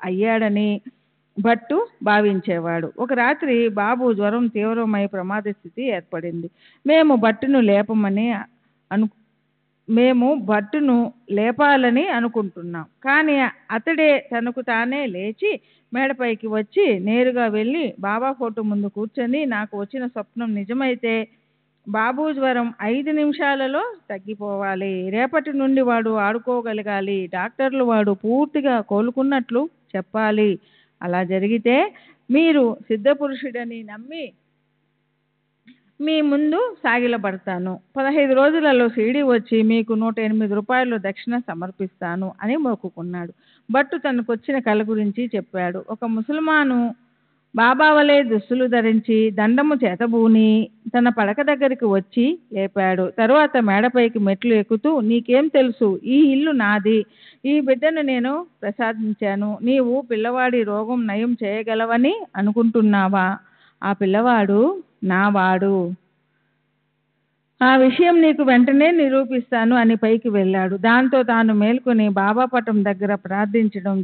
అయ్యాడని భట్టు భావించేవాడు. ఒక రాత్రి బాబు జ్వరం తీవ్రమై ప్రమాద స్థితి ఏర్పడింది. మేము భట్టును లేపాలని అనుకుంటున్నాం. కానీ అతడే తనకు తానే లేచి మేడపైకి వచ్చి నేరుగా వెళ్ళి బాబా ఫోటో ముందు కూర్చొని, నాకు వచ్చిన స్వప్నం నిజమైతే బాబు జ్వరం 5 నిమిషాలలో తగ్గిపోవాలి, రేపటి నుండి వాడు ఆడుకోగలగాలి, డాక్టర్లు వాడు పూర్తిగా కోలుకున్నట్లు చెప్పాలి, అలా జరిగితే మీరు సిద్ధపురుషుడని నమ్మి మీ ముందు సాగిలపడతాను. 15 రోజులలో సీడీ వచ్చి మీకు 108 రూపాయలు దక్షిణ సమర్పిస్తాను అని మొక్కుకున్నాడు. భట్టు తనకొచ్చిన కళ గురించి చెప్పాడు. ఒక ముసల్మాను బాబా వలె దుస్తులు ధరించి దండము చేతబూని తన పడక దగ్గరికి వచ్చి లేపాడు. తరువాత మేడపైకి మెట్లు ఎక్కుతూ, నీకేం తెలుసు, ఈ ఇల్లు నాది, ఈ బిడ్డను నేను ప్రసాదించాను, నీవు పిల్లవాడి రోగం నయం చేయగలవని అనుకుంటున్నావా? ఆ పిల్లవాడు నావాడు, ఆ విషయం నీకు వెంటనే నిరూపిస్తాను అని పైకి వెళ్ళాడు. దాంతో తాను మేల్కొని బాబా పటం దగ్గర ప్రార్థించడం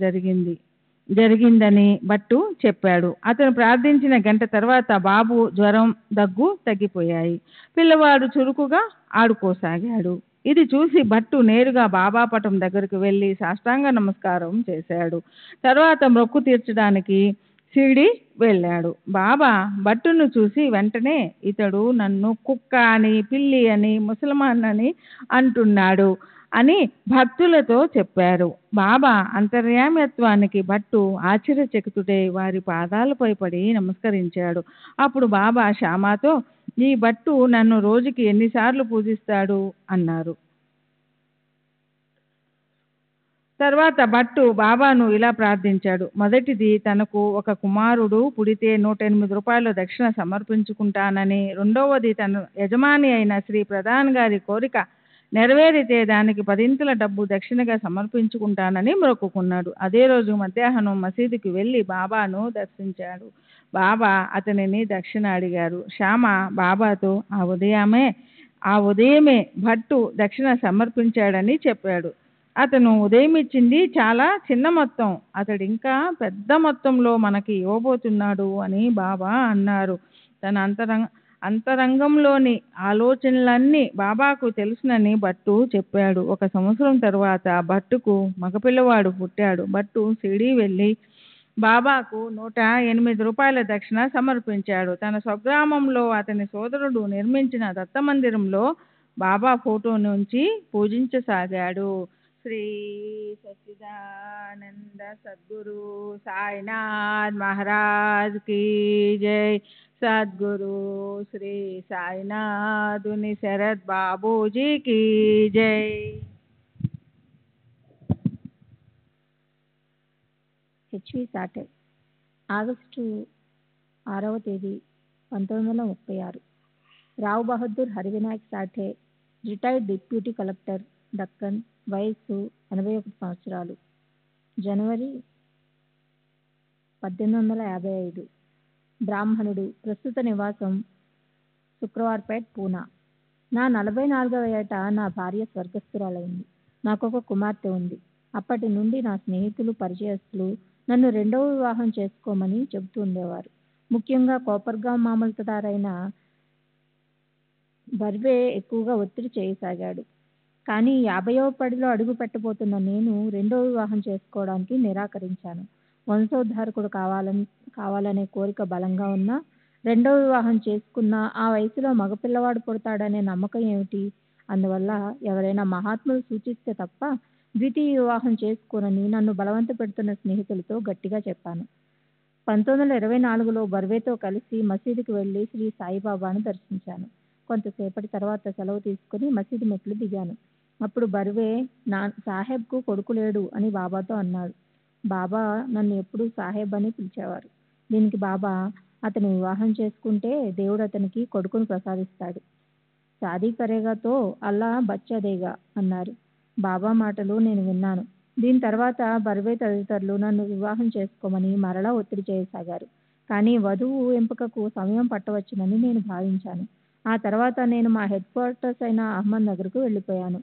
జరిగిందని భట్టు చెప్పాడు. అతను ప్రార్థించిన గంట తర్వాత బాబు జ్వరం, దగ్గు తగ్గిపోయాయి. పిల్లవాడు చురుకుగా ఆడుకోసాగాడు. ఇది చూసి భట్టు నేరుగా బాబా పటం దగ్గరకు వెళ్ళి సాష్టాంగ నమస్కారం చేశాడు. తర్వాత మొక్కు తీర్చడానికి షిరిడి వెళ్ళాడు. బాబా భట్టును చూసి వెంటనే ఇతడు నన్ను కుక్క అని, పిల్లి అని, ముసల్మాన్ అని అంటున్నాడు అని భక్తులతో చెప్పారు. బాబా అంతర్యామ్యత్వానికి భట్టు ఆశ్చర్యచకితుడై వారి పాదాలపై పడి నమస్కరించాడు. అప్పుడు బాబా శ్యామాతో, ఈ భట్టు నన్ను రోజుకి ఎన్నిసార్లు పూజిస్తాడు అన్నారు. తర్వాత భట్టు బాబాను ఇలా ప్రార్థించాడు. మొదటిది, తనకు ఒక కుమారుడు పుడితే 108 రూపాయలు దక్షిణ సమర్పించుకుంటానని. రెండవది, తన యజమాని అయిన శ్రీ ప్రధాన్ గారి కోరిక నెరవేరితే దానికి 10 డబ్బు దక్షిణగా సమర్పించుకుంటానని మొక్కుకున్నాడు. అదే రోజు మధ్యాహ్నం మసీదుకి వెళ్ళి బాబాను దర్శించాడు. బాబా అతనిని దక్షిణ అడిగారు. శ్యామ బాబాతో ఆ ఉదయమే భట్టు దక్షిణ సమర్పించాడని చెప్పాడు. అతను ఉదయం ఇచ్చింది చాలా చిన్న మొత్తం, అతడు ఇంకా పెద్ద మొత్తంలో మనకి ఇవ్వబోతున్నాడు అని బాబా అన్నారు. తన అంతరంగంలోని ఆలోచనలన్నీ బాబాకు తెలుసునని భట్టు చెప్పాడు. 1 సంవత్సరం తరువాత భట్టుకు మగపిల్లవాడు పుట్టాడు. భట్టు షిరిడి వెళ్ళి బాబాకు 108 రూపాయల దక్షిణ సమర్పించాడు. తన స్వగ్రామంలో అతని సోదరుడు నిర్మించిన దత్తమందిరంలో బాబా ఫోటో నుంచి పూజించసాగాడు. శ్రీ సచ్చిదానంద సద్గురు సాయినాథ్ మహారాజ్ की जय. सद्गुरु श्री साईनाथ उनि शरद बाबू जी की जय. హెచ్వి సాటే ఆగస్టు 6వ తేదీ 1936 Rao Bahadur Harivinayak Sathe, retired deputy collector, Deccan, వయస్సు 81 సంవత్సరాలు. జనవరి 1855. బ్రాహ్మణుడు, ప్రస్తుత నివాసం శుక్రవార్పేట్, పూనా. నా 44వ ఏట నా భార్య స్వర్గస్థురాలైంది. నాకొక కుమార్తె ఉంది. అప్పటి నుండి నా స్నేహితులు, పరిచయస్తులు నన్ను రెండవ వివాహం చేసుకోమని చెబుతూ ఉండేవారు. ముఖ్యంగా కోపర్గాం మామల్తదారైన బర్వే ఎక్కువగా ఒత్తిడి చేయసాగాడు. కానీ 50వ పడిలో అడుగు పెట్టబోతున్న నేను రెండవ వివాహం చేసుకోవడానికి నిరాకరించాను. వంశోద్ధారకుడు కావాలనే కోరిక బలంగా ఉన్నా, రెండవ వివాహం చేసుకున్న ఆ వయసులో మగపిల్లవాడు పుడతాడనే నమ్మకం ఏమిటి? అందువల్ల ఎవరైనా మహాత్ములు సూచిస్తే తప్ప ద్వితీయ వివాహం చేసుకోనని నన్ను బలవంత పెడుతున్న స్నేహితులతో గట్టిగా చెప్పాను. 1924లో బర్వేతో కలిసి మసీదుకి వెళ్లి శ్రీ సాయిబాబాను దర్శించాను. కొంతసేపటి తర్వాత సెలవు తీసుకుని మసీదు మెట్లు దిగాను. అప్పుడు బర్వే సాహెబ్కు కొడుకు లేడు అని బాబాతో అన్నాడు. బాబా నన్ను ఎప్పుడూ సాహెబ్ అని పిలిచేవారు. దీనికి బాబా, అతను వివాహం చేసుకుంటే దేవుడు అతనికి కొడుకును ప్రసాదిస్తాడు. షాదీ కరేగాతో అల్లా బచ్చా దేగా అన్నారు. బాబా మాటలు నేను విన్నాను. దీని తర్వాత బర్వే తదితరులు నన్ను వివాహం చేసుకోమని మరలా ఒత్తిడి చేయసాగారు. కానీ వధువు ఎంపికకు సమయం పట్టవచ్చునని నేను భావించాను. ఆ తర్వాత నేను మా హెడ్ క్వార్టర్స్ అయిన అహ్మద్ నగర్కు వెళ్ళిపోయాను.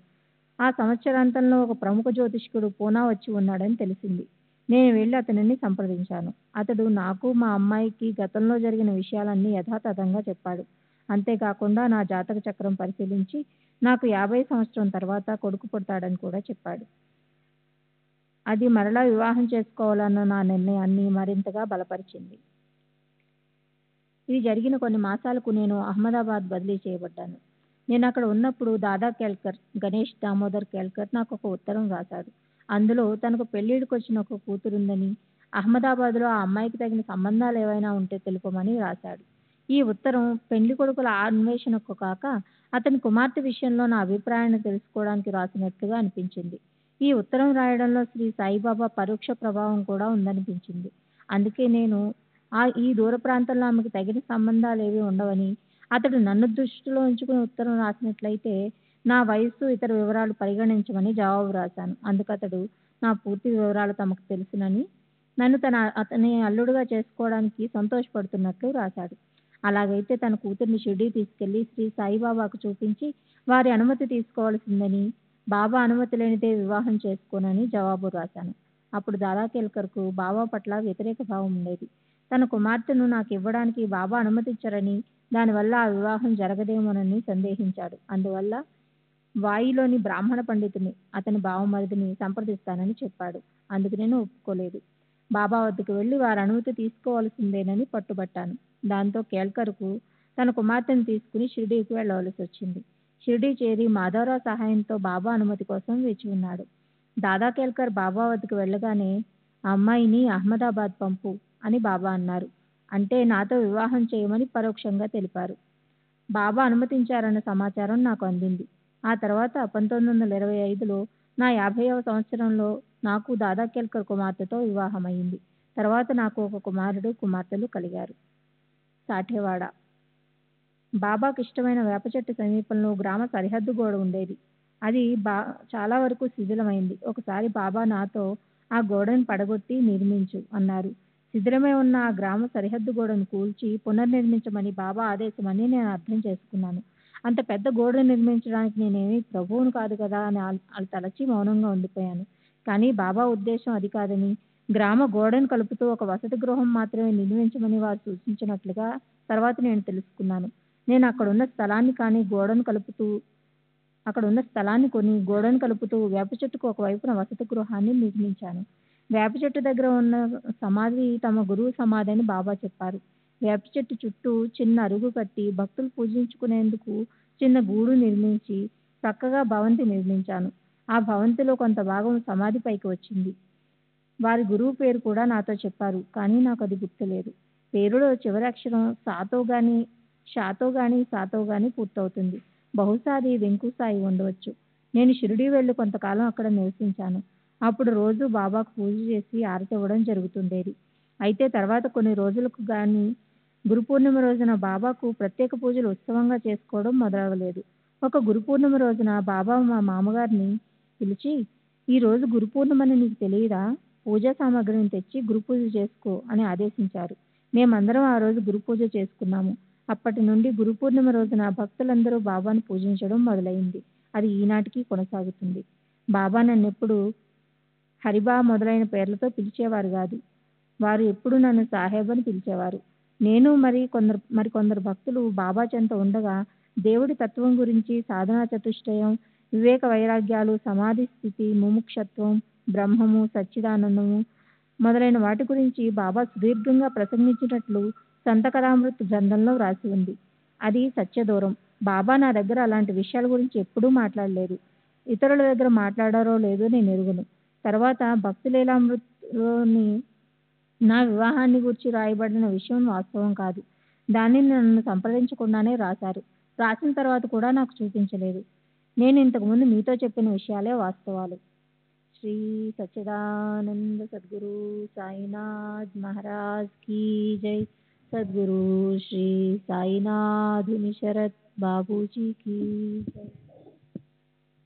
ఆ సంవత్సరాంతంలో ఒక ప్రముఖ జ్యోతిష్కుడు పూనా వచ్చి ఉన్నాడని తెలిసింది. నేను వెళ్ళి అతనిని సంప్రదించాను. అతడు నాకు, మా అమ్మాయికి గతంలో జరిగిన విషయాలన్నీ యథాతథంగా చెప్పాడు. అంతేకాకుండా నా జాతక చక్రం పరిశీలించి నాకు 50 సంవత్సరం తర్వాత కొడుకు పుడతాడని కూడా చెప్పాడు. అది మరలా వివాహం చేసుకోవాలన్న నా నిర్ణయాన్ని మరింతగా బలపరిచింది. ఇది జరిగిన కొన్ని మాసాలకు నేను అహ్మదాబాద్ బదిలీ చేయబడ్డాను. నేను అక్కడ ఉన్నప్పుడు దాదా కేల్కర్, గణేష్ దామోదర్ కేల్కర్ నాకు ఒక ఉత్తరం రాశాడు. అందులో తనకు పెళ్లిడికి వచ్చిన ఒక కూతురుందని, అహ్మదాబాద్లో ఆ అమ్మాయికి తగిన సంబంధాలు ఏవైనా ఉంటే తెలుపమని రాశాడు. ఈ ఉత్తరం పెళ్లి కొడుకుల అన్వేషణకు కాక అతని కుమార్తె విషయంలో నా అభిప్రాయాన్ని తెలుసుకోవడానికి రాసినట్లుగా అనిపించింది. ఈ ఉత్తరం రాయడంలో శ్రీ సాయిబాబా పరోక్ష ప్రభావం కూడా ఉందనిపించింది. అందుకే నేను ఈ దూర ప్రాంతంలో ఆమెకు తగిన సంబంధాలు ఏవి ఉండవని, అతడు నన్ను దృష్టిలో ఉంచుకుని ఉత్తరం రాసినట్లయితే నా వయస్సు, ఇతర వివరాలు పరిగణించమని జవాబు రాశాను. అందుకతడు నా పూర్తి వివరాలు తమకు తెలుసునని, నన్ను అతని అల్లుడుగా చేసుకోవడానికి సంతోషపడుతున్నట్లు రాశాడు. అలాగైతే తన కూతుర్ని షిర్డీ తీసుకెళ్లి శ్రీ సాయిబాబాకు చూపించి వారి అనుమతి తీసుకోవాల్సిందని, బాబా అనుమతి లేనిదే వివాహం చేసుకోనని జవాబు రాశాను. అప్పుడు దాదా కేల్కర్కు బాబా పట్ల వ్యతిరేక భావం ఉండేది. తన కుమార్తెను నాకు ఇవ్వడానికి బాబా అనుమతించరని, దానివల్ల ఆ వివాహం జరగదేమోనని సందేహించాడు. అందువల్ల వాయిలోని బ్రాహ్మణ పండితుని, అతని బావమరిదిని సంప్రదిస్తానని చెప్పాడు. అందుకు నేను ఒప్పుకోలేదు. బాబా వద్దకు వెళ్లి వారి అనుమతి తీసుకోవాల్సిందేనని పట్టుబట్టాను. దాంతో కేల్కర్కు తన కుమార్తెను తీసుకుని షిర్డీకి వెళ్ళవలసి వచ్చింది. షిర్డీ చేరి మాధవరావు సహాయంతో బాబా అనుమతి కోసం వేచి ఉన్నాడు. దాదా కేల్కర్ బాబా వద్దకు వెళ్ళగానే, ఆ అమ్మాయిని అహ్మదాబాద్ పంపు అని బాబా అన్నారు. అంటే నాతో వివాహం చేయమని పరోక్షంగా తెలిపారు. బాబా అనుమతించారన్న సమాచారం నాకు అందింది. ఆ తర్వాత 1925లో నా 50వ సంవత్సరంలో నాకు దాదా కేల్కర్ కుమార్తెతో వివాహమైంది. తర్వాత నాకు ఒక కుమారుడు, కుమార్తెలు కలిగారు. సాఠేవాడ. బాబాకు ఇష్టమైన వేప చెట్టు సమీపంలో గ్రామ సరిహద్దు గోడ ఉండేది. అది చాలా వరకు శిథిలమైంది. ఒకసారి బాబా నాతో ఆ గోడను పడగొట్టి నిర్మించు అన్నారు. శిథిలమై ఉన్న ఆ గ్రామ సరిహద్దు గోడను కూల్చి పునర్నిర్మించమని బాబా ఆదేశమని నేను అర్థం చేసుకున్నాను. అంత పెద్ద గోడను నిర్మించడానికి నేనేమీ ప్రభువును కాదు కదా అని తలచి మౌనంగా ఉండిపోయాను. కానీ బాబా ఉద్దేశం అది కాదని, గ్రామ గోడను కలుపుతూ ఒక వసతి గృహం మాత్రమే నిర్మించమని వారు సూచించినట్లుగా తర్వాత నేను తెలుసుకున్నాను. నేను అక్కడున్న స్థలాన్ని కొని గోడను కలుపుతూ వేప చెట్టుకు ఒకవైపున వసతి గృహాన్ని నిర్మించాను. వేప చెట్టు దగ్గర ఉన్న సమాధి తమ గురువు సమాధి అని బాబా చెప్పారు. వేప చెట్టు చుట్టూ చిన్న అరుగు కట్టి భక్తులు పూజించుకునేందుకు చిన్న గూడు నిర్మించి చక్కగా భవంతి నిర్మించాను. ఆ భవంతిలో కొంత భాగం సమాధి పైకి వచ్చింది. వారి గురువు పేరు కూడా నాతో చెప్పారు. కానీ నాకు అది గుర్తులేదు. పేరులో చివరి అక్షరం షాతో గాని పూర్తవుతుంది. బహుశా అది వెంకుసాయి ఉండవచ్చు. నేను షిరిడీ వెళ్ళి కొంతకాలం అక్కడ నివసించాను. అప్పుడు రోజు బాబాకు పూజ చేసి ఆరతివ్వడం జరుగుతుండేది. అయితే తర్వాత కొన్ని రోజులకు గాని గురు పూర్ణిమ రోజున బాబాకు ప్రత్యేక పూజలు ఉత్సవంగా చేసుకోవడం మొదలవలేదు. ఒక గురు పూర్ణిమ రోజున బాబా మా మామగారిని పిలిచి, ఈ రోజు గురు పూర్ణిమని నీకు తెలియదా? పూజా సామాగ్రిని తెచ్చి గురు పూజ చేసుకో అని ఆదేశించారు. మేమందరం ఆ రోజు గురు పూజ చేసుకున్నాము. అప్పటి నుండి గురు పూర్ణిమ రోజున భక్తులందరూ బాబాను పూజించడం మొదలైంది. అది ఈనాటికి కొనసాగుతుంది. బాబా నన్నెప్పుడు హరిబా మొదలైన పేర్లతో పిలిచేవారు కాదు. వారు ఎప్పుడు నన్ను సాహెబ్ అని పిలిచేవారు. నేను మరికొందరు భక్తులు బాబా చెంత ఉండగా దేవుడి తత్వం గురించి, సాధనా చతుష్టయం, వివేక వైరాగ్యాలు, సమాధి స్థితి, ముముక్షత్వం, బ్రహ్మము, సచ్చిదానందము మొదలైన వాటి గురించి బాబా సుదీర్ఘంగా ప్రసంగించినట్లు సంతకరామృత్ గ్రంథంలో వ్రాసి ఉంది. అది సత్యదూరం. బాబా నా దగ్గర అలాంటి విషయాల గురించి ఎప్పుడూ మాట్లాడలేదు. ఇతరుల దగ్గర మాట్లాడారో లేదో నేను ఎరుగను. తర్వాత భక్తిలీలామృత్లోని నా వివాహాన్ని గురించి రాయబడిన విషయం వాస్తవం కాదు. దానిని నన్ను సంప్రదించకుండానే రాశారు. రాసిన తర్వాత కూడా నాకు చూపించలేదు. నేను ఇంతకుముందు మీతో చెప్పిన విషయాలే వాస్తవాలు. శ్రీ సచ్చిదానంద సద్గురు సాయినాథ్ మహారాజ్ కీ జై. సద్గురు శ్రీ సాయినాథ్ శరత్ బాబూజీ కీ జై.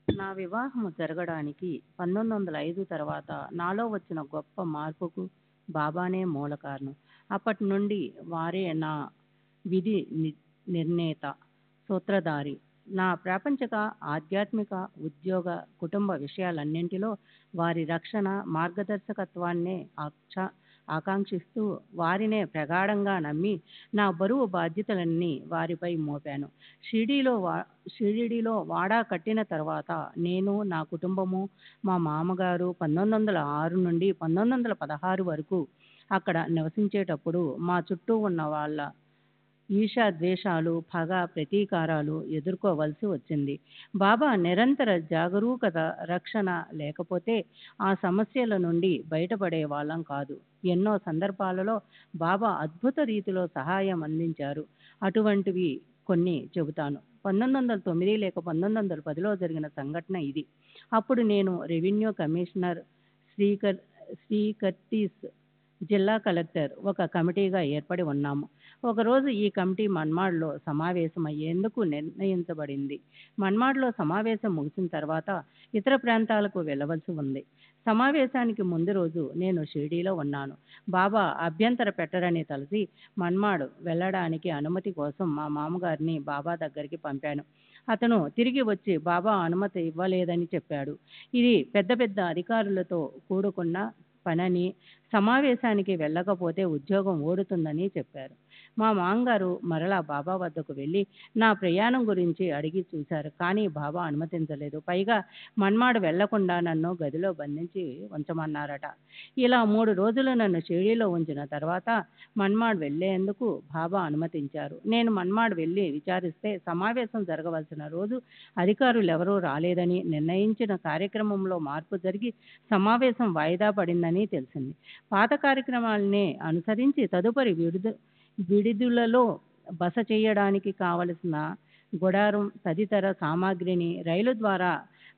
నా వివాహం జరగడానికి 1905 తర్వాత నాలో వచ్చిన గొప్ప మార్పుకు బాబానే మూల కారణం. అప్పటి నుండి వారే నా విధి నిర్ణేత, సూత్రధారి. నా ప్రాపంచిక, ఆధ్యాత్మిక, ఉద్యోగ, కుటుంబ విషయాలన్నింటిలో వారి రక్షణ, మార్గదర్శకత్వాన్నే ఆకాంక్షిస్తూ వారినే ప్రగాఢంగా నమ్మి నా బరువు బాధ్యతలన్నీ వారిపై మోపాను. షిరిడీలో వాడా కట్టిన తర్వాత నేను, నా కుటుంబము, మా మామగారు 1906 నుండి 1916 వరకు అక్కడ నివసించేటప్పుడు మా చుట్టూ ఉన్న వాళ్ళ ఈర్ష్య, ద్వేషాలు, పగ, ప్రతీకారాలు ఎదుర్కోవలసి వచ్చింది. బాబా నిరంతర జాగరూకత, రక్షణ లేకపోతే ఆ సమస్యల నుండి బయటపడే వాళ్ళం కాదు. ఎన్నో సందర్భాలలో బాబా అద్భుత రీతిలో సహాయం అందించారు. అటువంటివి కొన్ని చెబుతాను. 1909 లేక 1910లో జరిగిన సంఘటన ఇది. అప్పుడు నేను రెవెన్యూ కమిషనర్, శ్రీకర్తీస్ జిల్లా కలెక్టర్ ఒక కమిటీగా ఏర్పడి ఉన్నాము. ఒకరోజు ఈ కమిటీ మన్మాడ్లో సమావేశమయ్యేందుకు నిర్ణయించబడింది. మన్మాడ్లో సమావేశం ముగిసిన తర్వాత ఇతర ప్రాంతాలకు వెళ్ళవలసి ఉంది. సమావేశానికి ముందు రోజు నేను షిరిడీలో ఉన్నాను. బాబా అభ్యంతర పెట్టరని తలసి మన్మాడ్ వెళ్ళడానికి అనుమతి కోసం మా మామగారిని బాబా దగ్గరికి పంపాను. అతను తిరిగి వచ్చి బాబా అనుమతి ఇవ్వలేదని చెప్పాడు. ఇది పెద్ద పెద్ద అధికారులతో కూడుకున్న పనని, సమావేశానికి వెళ్ళకపోతే ఉద్యోగం ఓడుతుందని చెప్పారు. మా మామగారు మరలా బాబా వద్దకు వెళ్ళి నా ప్రయాణం గురించి అడిగి చూశారు. కానీ బాబా అనుమతించలేదు. పైగా మన్మాడ్ వెళ్లకుండా నన్ను గదిలో బంధించి ఉంచమన్నారట. ఇలా 3 రోజులు నన్ను షిరిడీలో ఉంచిన తర్వాత మన్మాడ్ వెళ్లేందుకు బాబా అనుమతించారు. నేను మన్మాడ్ వెళ్ళి విచారిస్తే సమావేశం జరగవలసిన రోజు అధికారులెవరూ రాలేదని, నిర్ణయించిన కార్యక్రమంలో మార్పు జరిగి సమావేశం వాయిదా పడిందని తెలిసింది. పాత కార్యక్రమాలనే అనుసరించి తదుపరి విడిదులలో బస చేయడానికి కావలసిన గుడారం తదితర సామాగ్రిని రైలు ద్వారా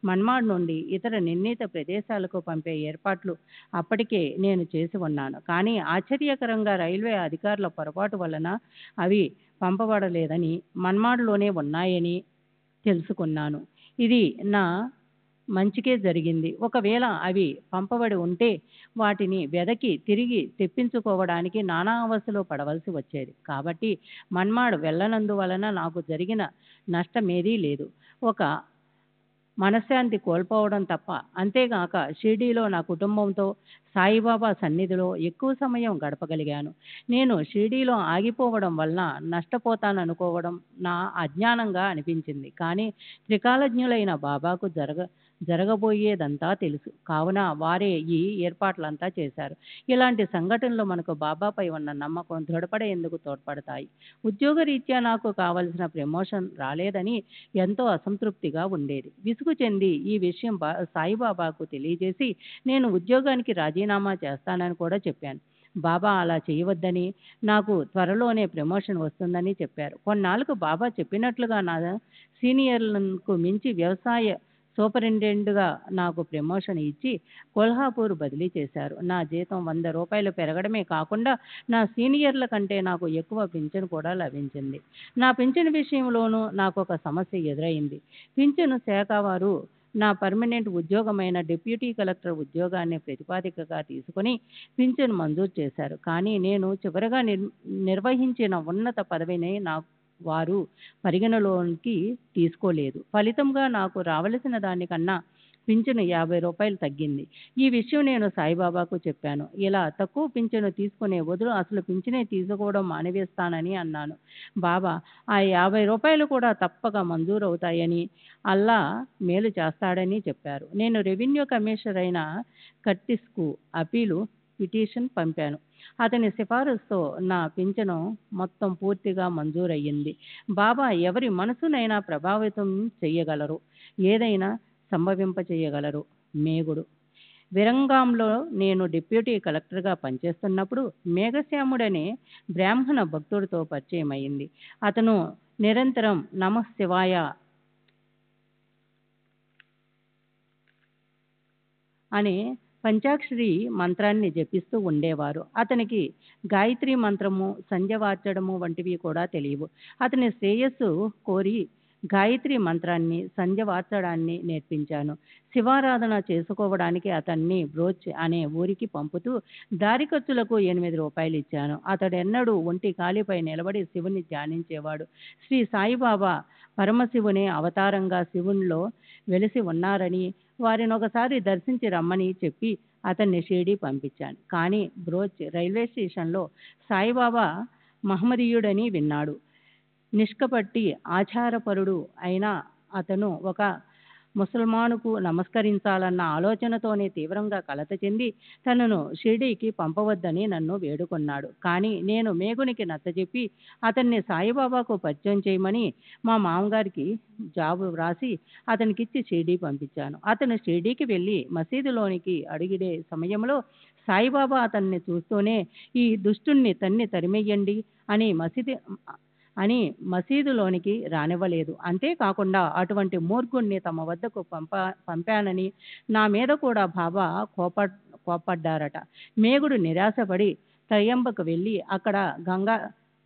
మన్మాడ్ నుండి ఇతర నిర్ణీత ప్రదేశాలకు పంపే ఏర్పాట్లు అప్పటికే నేను చేసి ఉన్నాను. కానీ ఆశ్చర్యకరంగా రైల్వే అధికారుల పొరపాటు వలన అవి పంపబడలేదని, మన్మాడ్లోనే ఉన్నాయని తెలుసుకున్నాను. ఇది నా మంచికే జరిగింది. ఒకవేళ అవి పంపబడి ఉంటే వాటిని వెదకి తిరిగి తెప్పించుకోవడానికి నానా అవస్థలు పడవలసి వచ్చేది. కాబట్టి మన్మాడ్ వెళ్ళనందువలన నాకు జరిగిన నష్టమేదీ లేదు. ఒక మనశ్శాంతి కోల్పోవడం తప్ప. అంతేగాక షిరిడీలో నా కుటుంబంతో సాయిబాబా సన్నిధిలో ఎక్కువ సమయం గడపగలిగాను. నేను షిరిడీలో ఆగిపోవడం వలన నష్టపోతాననుకోవడం నా అజ్ఞానంగా అనిపించింది. కానీ త్రికాలజ్ఞులైన బాబాకు జరగబోయేదంతా తెలుసు. కావున వారే ఈ ఏర్పాట్లంతా చేశారు. ఇలాంటి సంఘటనలు మనకు బాబాపై ఉన్న నమ్మకం దృఢపడేందుకు తోడ్పడతాయి. ఉద్యోగరీత్యా నాకు కావలసిన ప్రమోషన్ రాలేదని ఎంతో అసంతృప్తిగా ఉండేది. విసుగు చెంది ఈ విషయం సాయిబాబాకు తెలియజేసి నేను ఉద్యోగానికి రాజీనామా చేస్తానని కూడా చెప్పాను. బాబా అలా చేయవద్దని, నాకు త్వరలోనే ప్రమోషన్ వస్తుందని చెప్పారు. కొన్నాళ్ళకు బాబా చెప్పినట్లుగా నా సీనియర్లకు మించి వ్యవసాయ సూపరింటెండెంట్గా నాకు ప్రమోషన్ ఇచ్చి కొల్హాపూర్ బదిలీ చేశారు. నా జీతం 100 రూపాయలు పెరగడమే కాకుండా నా సీనియర్ల కంటే నాకు ఎక్కువ పింఛను కూడా లభించింది. నా పింఛను విషయంలోనూ నాకు ఒక సమస్య ఎదురైంది. పింఛను శాఖ వారు నా పర్మనెంట్ ఉద్యోగమైన డిప్యూటీ కలెక్టర్ ఉద్యోగాన్ని ప్రతిపాదికగా తీసుకొని పింఛను మంజూరు చేశారు. కానీ నేను చివరగా నిర్వహించిన ఉన్నత పదవిని వారు పరిగణలోకి తీసుకోలేదు. ఫలితంగా నాకు రావలసిన దానికన్నా పింఛను 50 రూపాయలు తగ్గింది. ఈ విషయం నేను సాయిబాబాకు చెప్పాను. ఇలా తక్కువ పింఛను తీసుకునే బదులు అసలు పింఛనే తీసుకోవడం మానివేస్తానని అన్నాను. బాబా ఆ 50 రూపాయలు కూడా తప్పక మంజూరు అవుతాయని, అల్లా మేలు చేస్తాడని చెప్పారు. నేను రెవెన్యూ కమిషనర్ అయిన కర్టిస్కు అపీలు పిటిషన్ పంపాను. అతని సిఫారసుతో నా పింఛను మొత్తం పూర్తిగా మంజూరయ్యింది. బాబా ఎవరి మనసునైనా ప్రభావితం చేయగలరు, ఏదైనా సంభవింపచేయగలరు. మేగుడు విరంగాంలో నేను డిప్యూటీ కలెక్టర్గా పనిచేస్తున్నప్పుడు మేఘశ్యాముడనే బ్రాహ్మణ భక్తుడితో పరిచయం అయింది. అతను నిరంతరం నమః శివాయ అనే పంచాక్షరి మంత్రాన్ని జపిస్తూ ఉండేవారు. అతనికి గాయత్రి మంత్రము, సంధ్య వార్చడము వంటివి కూడా తెలియవు. అతని శ్రేయస్సు కోరి గాయత్రి మంత్రాన్ని, సంధ్య వార్చడాన్ని నేర్పించాను. శివారాధన చేసుకోవడానికి అతన్ని బ్రోచ్ అనే ఊరికి పంపుతూ దారి ఖర్చులకు 8 రూపాయలు ఇచ్చాను. అతడెన్నడూ ఒంటి కాలిపై నిలబడి శివుని ధ్యానించేవాడు. శ్రీ సాయిబాబా పరమశివుని అవతారంగా శివునిలో వెలిసి ఉన్నారని, వారిని ఒకసారి దర్శించి రమ్మని చెప్పి అతన్ని షిరిడీ పంపించాను. కానీ బ్రోచ్ రైల్వే స్టేషన్లో సాయిబాబా మహమ్మదీయుడని విన్నాడు. నిష్కపట్టి ఆచారపరుడు అయిన అతను ఒక ముసల్మానుకు నమస్కరించాలన్న ఆలోచనతోనే తీవ్రంగా కలత చెంది తనను షిరిడీకి పంపవద్దని నన్ను వేడుకొన్నాడు. కానీ నేను మేగునికి నచ్చజెప్పి అతన్ని సాయిబాబాకు పరిచయం చేయమని మా మామగారికి జాబు వ్రాసి అతనికిచ్చి షిరిడీ పంపించాను. అతను షిరిడీకి వెళ్ళి మసీదులోనికి అడిగిడే సమయంలో సాయిబాబా అతన్ని చూస్తూనే ఈ దుష్టుణ్ణి తరిమెయ్యండి అని మసీదులోనికి రానివ్వలేదు. అంతేకాకుండా అటువంటి మూర్ఖుణ్ణి తమ వద్దకు పంపానని నా మీద కూడా బాబా కోపడ్డారట. మేగుడు నిరాశపడి త్రయంబకు వెళ్ళి అక్కడ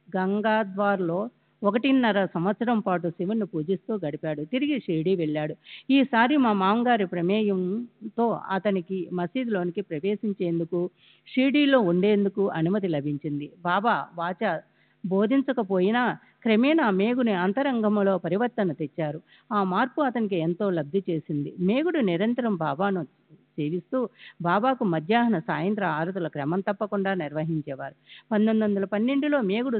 గంగాద్వార్లో 1.5 సంవత్సరం పాటు శివుని పూజిస్తూ గడిపాడు. తిరిగి షిరిడీ వెళ్ళాడు. ఈసారి మా మామగారి ప్రమేయంతో అతనికి మసీదులోనికి ప్రవేశించేందుకు, షిరిడీలో ఉండేందుకు అనుమతి లభించింది. బాబా వాచ బోధించకపోయినా క్రమేణా మేగుని అంతరంగంలో పరివర్తన తెచ్చారు. ఆ మార్పు అతనికి ఎంతో లబ్ధి చేసింది. మేగుడు నిరంతరం బాబాను సేవిస్తూ బాబాకు మధ్యాహ్న సాయంత్ర ఆరతుల క్రమం తప్పకుండా నిర్వహించేవారు. 1912లో మేగుడు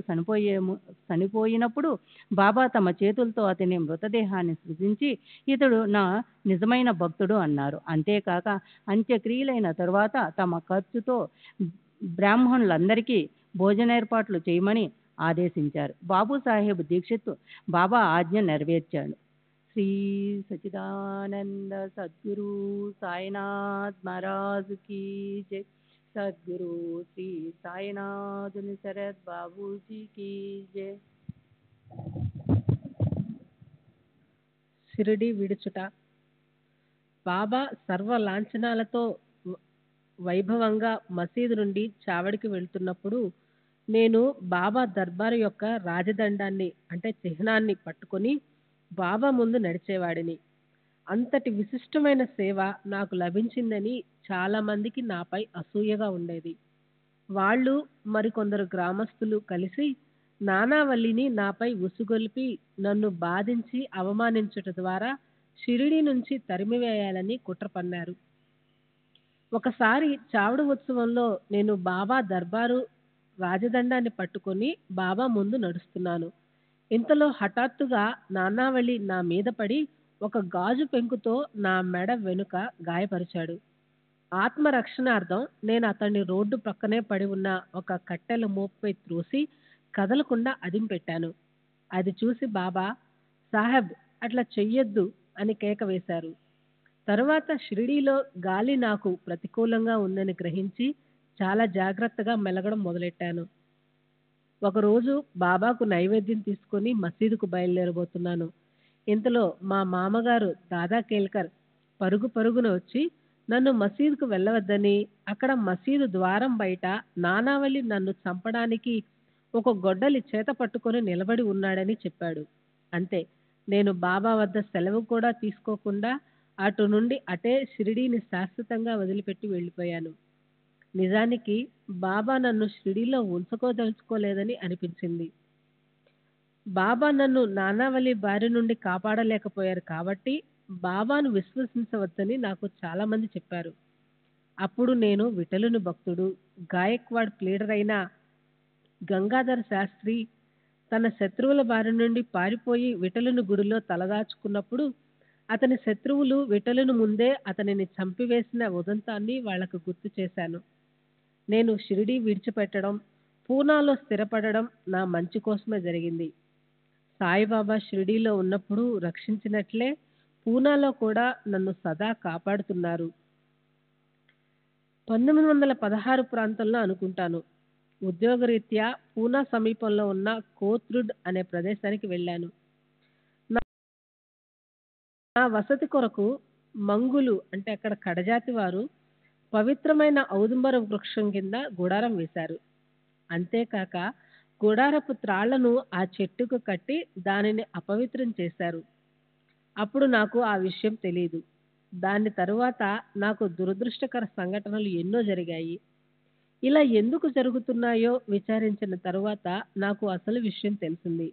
చనిపోయినప్పుడు బాబా తమ చేతులతో అతని మృతదేహాన్ని సృజించి ఇతడు నా నిజమైన భక్తుడు అన్నారు. అంతేకాక అంత్యక్రియలైన తరువాత తమ ఖర్చుతో బ్రాహ్మణులందరికీ భోజనేర్పాట్లు చేయమని ఆదేశించారు. బాబు సాహెబ్ దీక్షిత్ బాబా ఆజ్ఞ నెరవేర్చాడు. శ్రీ సచిదానంద సద్గురు సాయినాథ్ మహారాజ్ కీ జై. సద్గురు శ్రీ సాయినాథుని శరత్ బాబూజీ కీ జై. షిరిడి విడుచుట. బాబా సర్వ లాంఛనాలతో వైభవంగా మసీదు నుండి చావడికి వెళ్తున్నప్పుడు నేను బాబా దర్బారు యొక్క రాజదండాన్ని అంటే చిహ్నాన్ని పట్టుకొని బాబా ముందు నడిచేవాడిని. అంతటి విశిష్టమైన సేవ నాకు లభించిందని చాలా మందికి నాపై అసూయగా ఉండేది. వాళ్ళు మరికొందరు గ్రామస్తులు కలిసి నానావల్లిని నాపై ఉసుగొల్పి నన్ను బాధించి అవమానించుట ద్వారా షిరిడీ నుంచి తరిమివేయాలని కుట్ర పన్నారు. ఒకసారి చావుడు ఉత్సవంలో నేను బాబా దర్బారు రాజదండాన్ని పట్టుకొని బాబా ముందు నడుస్తున్నాను. ఇంతలో హఠాత్తుగా నానావళి నా మీద పడి ఒక గాజు పెంకుతో నా మెడ వెనుక గాయపరిచాడు. ఆత్మరక్షణార్థం నేను అతన్ని రోడ్డు పక్కనే పడి ఉన్న ఒక కట్టెల మోపుపై త్రోసి కదలకుండా అదింపెట్టాను. అది చూసి బాబా సాహెబ్ అట్లా చెయ్యొద్దు అని కేక వేశారు. తరువాత షిరిడీలో గాలి నాకు ప్రతికూలంగా ఉందని గ్రహించి చాలా జాగ్రత్తగా మెలగడం మొదలెట్టాను. ఒకరోజు బాబాకు నైవేద్యం తీసుకొని మసీదుకు బయలుదేరబోతున్నాను. ఇంతలో మా మామగారు దాదా కేల్కర్ పరుగు పరుగున వచ్చి నన్ను మసీదుకు వెళ్ళవద్దని, అక్కడ మసీదు ద్వారం బయట నానావళి నన్ను చంపడానికి ఒక గొడ్డలి చేత పట్టుకొని నిలబడి ఉన్నాడని చెప్పాడు. అంతే, నేను బాబా వద్ద సెలవు కూడా తీసుకోకుండా అటు నుండి అటే షిరిడీని శాశ్వతంగా వదిలిపెట్టి వెళ్ళిపోయాను. నిజానికి బాబా నన్ను షిరిడీలో ఉంచుకోదలుచుకోలేదని అనిపించింది. బాబా నన్ను నానావళి బారి నుండి కాపాడలేకపోయారు కాబట్టి బాబాను విశ్వసించవద్దని నాకు చాలా మంది చెప్పారు. అప్పుడు నేను విఠలుని భక్తుడు, గాయక్వాడ్ ప్లేడర్ అయిన గంగాధర శాస్త్రి తన శత్రువుల బారి నుండి పారిపోయి విఠలుని గుడిలో తలదాచుకున్నప్పుడు అతని శత్రువులు విఠలుని ముందే అతనిని చంపివేసిన ఉదంతాన్ని వాళ్లకు గుర్తు చేశాను. నేను షిరిడీ విడిచిపెట్టడం, పూనాలో స్థిరపడడం నా మంచి కోసమే జరిగింది. సాయిబాబా షిరిడీలో ఉన్నప్పుడు రక్షించినట్లే పూనాలో కూడా నన్ను సదా కాపాడుతున్నారు. 1916 ప్రాంతంలో అనుకుంటాను. ఉద్యోగరీత్యా పూనా సమీపంలో ఉన్న కోత్రుడ్ అనే ప్రదేశానికి వెళ్ళాను. నా వసతి కొరకు మంగులు అంటే అక్కడ కడజాతి వారు పవిత్రమైన ఔదుంబర వృక్షం కింద గుడారం వేశారు. అంతేకాక గుడారపు త్రాళ్లను ఆ చెట్టుకు కట్టి దానిని అపవిత్రం చేశారు. అప్పుడు నాకు ఆ విషయం తెలియదు. దాని తరువాత నాకు దురదృష్టకర సంఘటనలు ఎన్నో జరిగాయి. ఇలా ఎందుకు జరుగుతున్నాయో విచారించిన తరువాత నాకు అసలు విషయం తెలిసింది.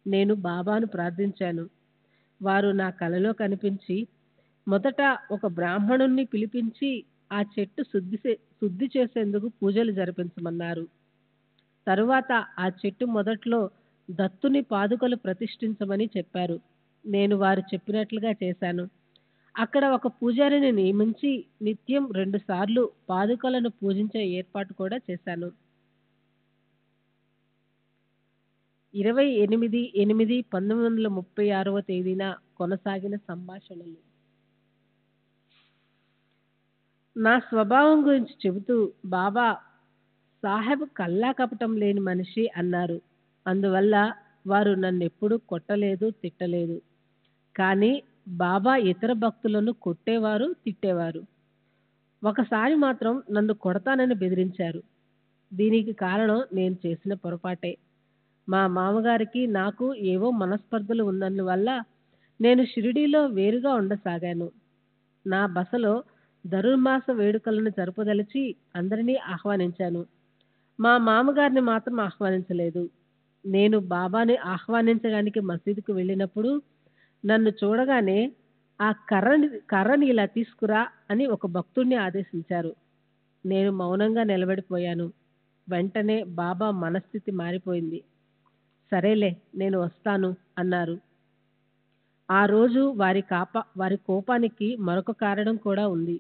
నేను బాబాను ప్రార్థించాను. వారు నా కలలో కనిపించి మొదట ఒక బ్రాహ్మణుణ్ణి పిలిపించి ఆ చెట్టు శుద్ధి చేసేందుకు పూజలు జరిపించమన్నారు. తరువాత ఆ చెట్టు మొదట్లో దత్తుని పాదుకలు ప్రతిష్ఠించమని చెప్పారు. నేను వారు చెప్పినట్లుగా చేశాను. అక్కడ ఒక పూజారిని నియమించి నిత్యం 2 సార్లు పాదుకలను పూజించే ఏర్పాటు కూడా చేశాను. 28/8/1936 తేదీన కొనసాగిన సంభాషణలు. నా స్వభావం గురించి చెబుతూ బాబా సాహెబ్ కల్లా కపటం లేని మనిషి అన్నారు. అందువల్ల వారు నన్నెప్పుడూ కొట్టలేదు, తిట్టలేదు. కానీ బాబా ఇతర భక్తులను కొట్టేవారు, తిట్టేవారు. ఒకసారి మాత్రం నన్ను కొడతానని బెదిరించారు. దీనికి కారణం నేను చేసిన పొరపాటే. మా మామగారికి నాకు ఏవో మనస్పర్ధలు ఉన్నందువల్ల నేను షిరిడీలో వేరుగా ఉండసాగాను. నా బసలో ధనుర్మాస వేడుకలను జరుపదలిచి అందరినీ ఆహ్వానించాను. మా మామగారిని మాత్రం ఆహ్వానించలేదు. నేను బాబాని ఆహ్వానించడానికి మసీదుకు వెళ్ళినప్పుడు నన్ను చూడగానే ఆ కర్రని ఇలా తీసుకురా అని ఒక భక్తుడిని ఆదేశించారు. నేను మౌనంగా నిలబడిపోయాను. వెంటనే బాబా మనస్థితి మారిపోయింది. సరేలే, నేను వస్తాను అన్నారు. ఆ రోజు వారి కోపానికి మరొక కారణం కూడా ఉంది.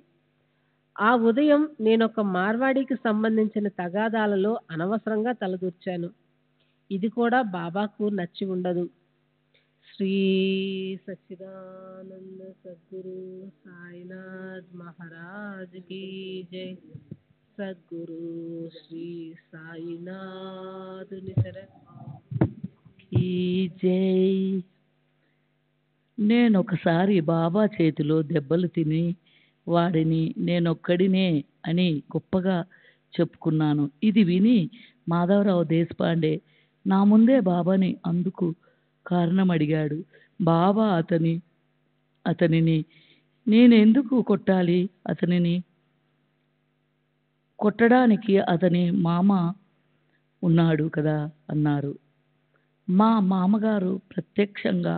ఆ ఉదయం నేనొక మార్వాడికి సంబంధించిన తగాదాలలో అనవసరంగా తలదూర్చాను. ఇది కూడా బాబాకు నచ్చి ఉండదు. శ్రీ సచ్చిదానంద సద్గురు సాయినాథ్ మహారాజ్ కీ జై. సద్గురు శ్రీ సాయినాథుని ఈ జై. నేనొకసారి బాబా చేతిలో దెబ్బలు తిని వాడిని నేనొక్కడినే అని గొప్పగా చెప్పుకున్నాను. ఇది విని మాధవరావు దేశపాండే నా ముందే బాబాని అందుకు కారణం అడిగాడు. బాబా అతనిని నేనెందుకు కొట్టాలి? అతనిని కొట్టడానికి అతని మామ ఉన్నాడు కదా అన్నారు. మా మామగారు ప్రత్యక్షంగా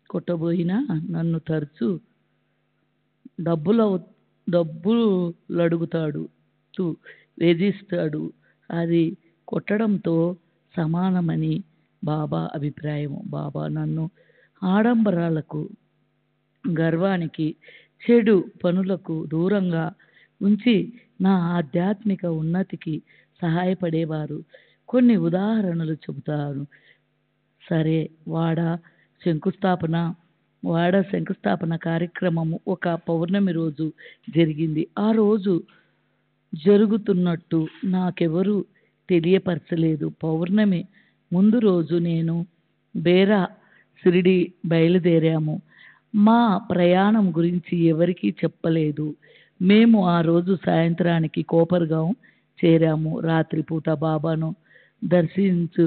కొట్టబోయినా నన్ను తరచూ డబ్బులడుగుతాడు, వేధిస్తాడు. అది కొట్టడంతో సమానమని బాబా అభిప్రాయం. బాబా నన్ను ఆడంబరాలకు, గర్వానికి, చెడు పనులకు దూరంగా ఉంచి నా ఆధ్యాత్మిక ఉన్నతికి సహాయపడేవారు. కొన్ని ఉదాహరణలు చెబుతాను. సరే, వాడ శంకుస్థాపన కార్యక్రమము ఒక పౌర్ణమి రోజు జరిగింది. ఆ రోజు జరుగుతున్నట్టు నాకెవరూ తెలియపరచలేదు. పౌర్ణమి ముందు రోజు నేను బేరా షిరిడి బయలుదేరాము. మా ప్రయాణం గురించి ఎవరికీ చెప్పలేదు. మేము ఆ రోజు సాయంత్రానికి కోపర్గాం చేరాము. రాత్రిపూట బాబాను దర్శించు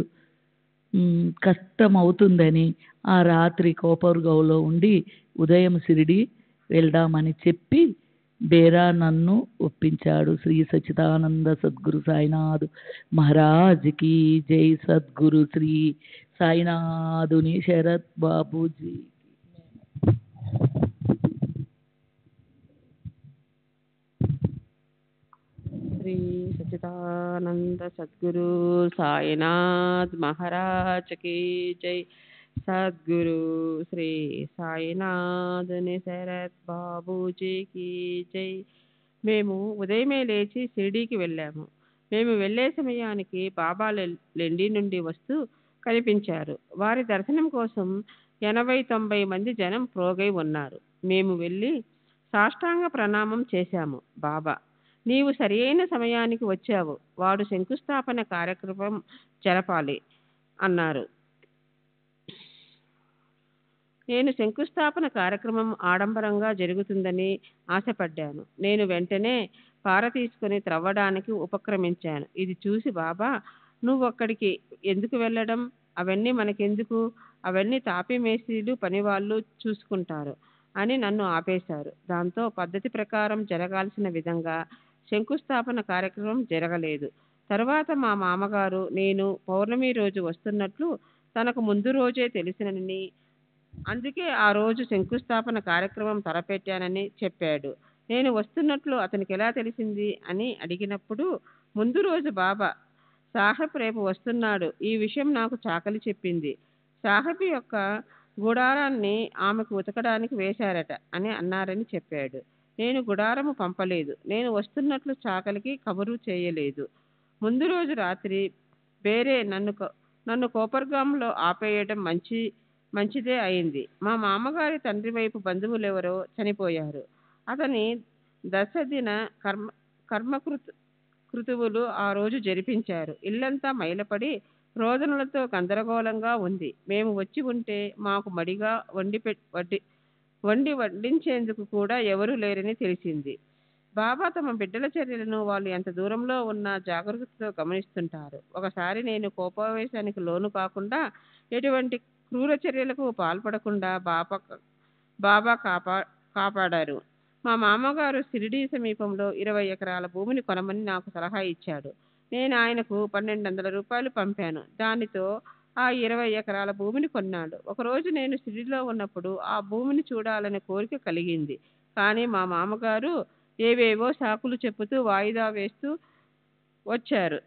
కష్టమవుతుందని ఆ రాత్రి కోపర్గాంలో ఉండి ఉదయం షిరిడి వెళ్దామని చెప్పి బేరా నన్ను ఒప్పించాడు. శ్రీ సచ్చిదానంద సద్గురు సాయినాథ్ మహారాజ్కి జై. సద్గురు శ్రీ సాయినాథుని శరత్ బాబూజీ. శ్రీ సచ్చిదానంద సద్గురు సాయినాథ్ మహారాజ్ కి జై. సద్గురు శ్రీ సాయినాథుని శరత్ బాబూజీకి జై. మేము ఉదయమే లేచి షిరిడీకి వెళ్ళాము. మేము వెళ్ళే సమయానికి బాబా లెండి నుండి వస్తూ కనిపించారు. వారి దర్శనం కోసం 80-90 మంది జనం ప్రోగై ఉన్నారు. మేము వెళ్ళి సాష్టాంగ ప్రణామం చేశాము. బాబా, నీవు సరియైన సమయానికి వచ్చావు. వాడు శంకుస్థాపన కార్యక్రమం జరపాలి అన్నారు. నేను శంకుస్థాపన కార్యక్రమం ఆడంబరంగా జరుగుతుందని ఆశపడ్డాను. నేను వెంటనే పార తీసుకుని త్రవ్వడానికి ఉపక్రమించాను. ఇది చూసి బాబా, నువ్వు అక్కడికి ఎందుకు వెళ్ళడం? అవన్నీ మనకెందుకు? అవన్నీ తాపీ మేస్త్రీలు పనివాళ్ళు చూసుకుంటారు అని నన్ను ఆపేశారు. దాంతో పద్ధతి ప్రకారం జరగాల్సిన విధంగా శంకుస్థాపన కార్యక్రమం జరగలేదు. తర్వాత మా మామగారు నేను పౌర్ణమి రోజు వస్తున్నట్లు తనకు ముందు రోజే తెలిసినని, అందుకే ఆ రోజు శంకుస్థాపన కార్యక్రమం తలపెట్టానని చెప్పాడు. నేను వస్తున్నట్లు అతనికి ఎలా తెలిసింది అని అడిగినప్పుడు, ముందు రోజు బాబా, సాహెబ్ రేపు వస్తున్నాడు, ఈ విషయం నాకు చాకలి చెప్పింది. సాహెబ్ యొక్క గుడారాన్ని ఆమెకు ఉతకడానికి వేశారట అని అన్నారని చెప్పాడు. నేను గుడారము పంపలేదు. నేను వస్తున్నట్లు చాకలికి కబురు చేయలేదు. ముందు రోజు రాత్రి బేరే నన్ను కోపర్గాంలో ఆపేయడం మంచిదే అయింది. మా మామగారి తండ్రి వైపు బంధువులెవరో చనిపోయారు. అతని దశదిన కర్మకృతువులు ఆ రోజు జరిపించారు. ఇల్లంతా మైలపడి రోదనలతో గందరగోళంగా ఉంది. మేము వచ్చి ఉంటే మాకు మడిగా వడ్డించేందుకు కూడా ఎవరూ లేరని తెలిసింది. బాబా తమ బిడ్డల చర్యలను వాళ్ళు ఎంత దూరంలో ఉన్నా జాగరూకతతో గమనిస్తుంటారు. ఒకసారి నేను కోపావేశానికి లోను కాకుండా ఎటువంటి క్రూర చర్యలకు పాల్పడకుండా బాబా కాపాడారు. మా మామగారు షిరిడీ సమీపంలో 20 ఎకరాల భూమిని కొనమని నాకు సలహా ఇచ్చాడు. నేను ఆయనకు 1200 రూపాయలు పంపాను. దానితో ఆ 20 ఎకరాల భూమిని కొన్నాడు. ఒకరోజు నేను షిరిడీలో ఉన్నప్పుడు ఆ భూమిని చూడాలనే కోరిక కలిగింది. కానీ మా మామగారు ఏవేవో సాకులు చెప్పుతూ వాయిదా వేస్తూ వచ్చారు.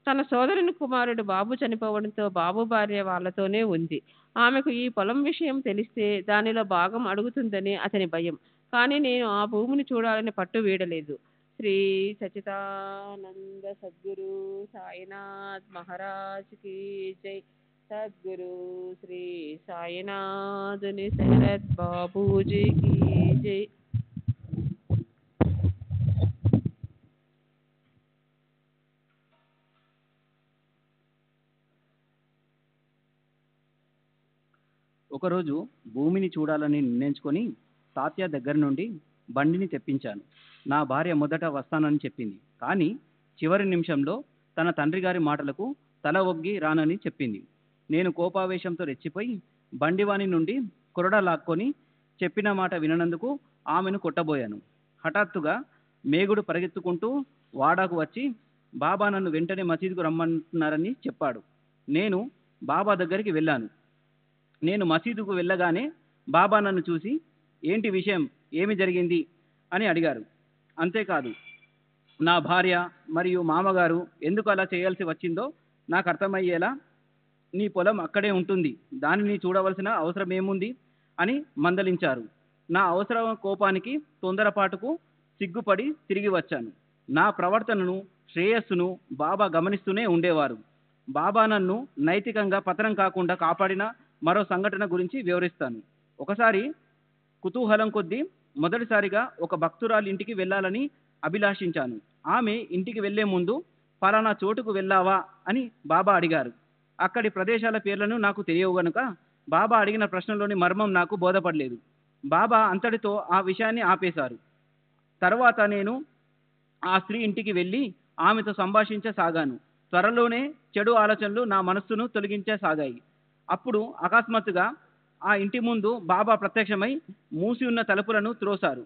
తన సోదరుని కుమారుడు బాబు చనిపోవడంతో బాబు భార్య వాళ్ళతోనే ఉంది. ఆమెకు ఈ పొలం విషయం తెలిస్తే దానిలో భాగం అడుగుతుందని అతని భయం. కానీ నేను ఆ భూమిని చూడాలని పట్టు వీడలేదు. శ్రీ సచ్చిదానంద సద్గురు సాయినాథ్ మహారాజ్కి జై. సద్గురు శ్రీ సాయినాథుని శరత్ బాబూజీకి జై. ఒకరోజు భూమిని చూడాలని నిర్ణయించుకొని తాత్య దగ్గర నుండి బండిని తెప్పించాను. నా భార్య మొదట వస్తానని చెప్పింది. కానీ చివరి నిమిషంలో తన తండ్రి గారి మాటలకు తల ఒగ్గి రానని చెప్పింది. నేను కోపావేశంతో రెచ్చిపోయి బండివాని నుండి కొరడా లాక్కొని చెప్పిన మాట విననందుకు ఆమెను కొట్టబోయాను. హఠాత్తుగా మేగుడు పరిగెత్తుకుంటూ వాడాకు వచ్చి బాబా నన్ను వెంటనే మసీదుకు రమ్మంటున్నారని చెప్పాడు. నేను బాబా దగ్గరికి వెళ్ళాను. నేను మసీదుకు వెళ్ళగానే బాబా నన్ను చూసి, ఏంటి విషయం, ఏమి జరిగింది అని అడిగారు. అంతేకాదు, నా భార్య మరియు మామగారు ఎందుకు అలా చేయాల్సి వచ్చిందో నాకు అర్థమయ్యేలా, నీ పొలం అక్కడే ఉంటుంది, దానిని చూడవలసిన అవసరం ఏముంది అని మందలించారు. నా అవసర కోపానికి తొందరపాటుకు సిగ్గుపడి తిరిగి వచ్చాను. నా ప్రవర్తనను శ్రేయస్సును బాబా గమనిస్తూనే ఉండేవారు. బాబా నన్ను నైతికంగా పతనం కాకుండా కాపాడిన మరో సంఘటన గురించి వివరిస్తాను. ఒకసారి కుతూహలం కొద్దీ మొదటిసారిగా ఒక భక్తురాలి ఇంటికి వెళ్ళాలని అభిలాషించాను. ఆమె ఇంటికి వెళ్లే ముందు, పలానా చోటుకు వెళ్ళావా అని బాబా అడిగారు. అక్కడి ప్రదేశాల పేర్లను నాకు తెలియవు గనుక బాబా అడిగిన ప్రశ్నలోని మర్మం నాకు బోధపడలేదు. బాబా అంతటితో ఆ విషయాన్ని ఆపేశారు. తర్వాత నేను ఆ స్త్రీ ఇంటికి వెళ్ళి ఆమెతో సంభాషించసాగాను. త్వరలోనే చెడు ఆలోచనలు నా మనస్సును తొలగించసాగాయి. అప్పుడు అకస్మాత్తుగా ఆ ఇంటి ముందు బాబా ప్రత్యక్షమై మూసి ఉన్న తలుపులను త్రోశారు.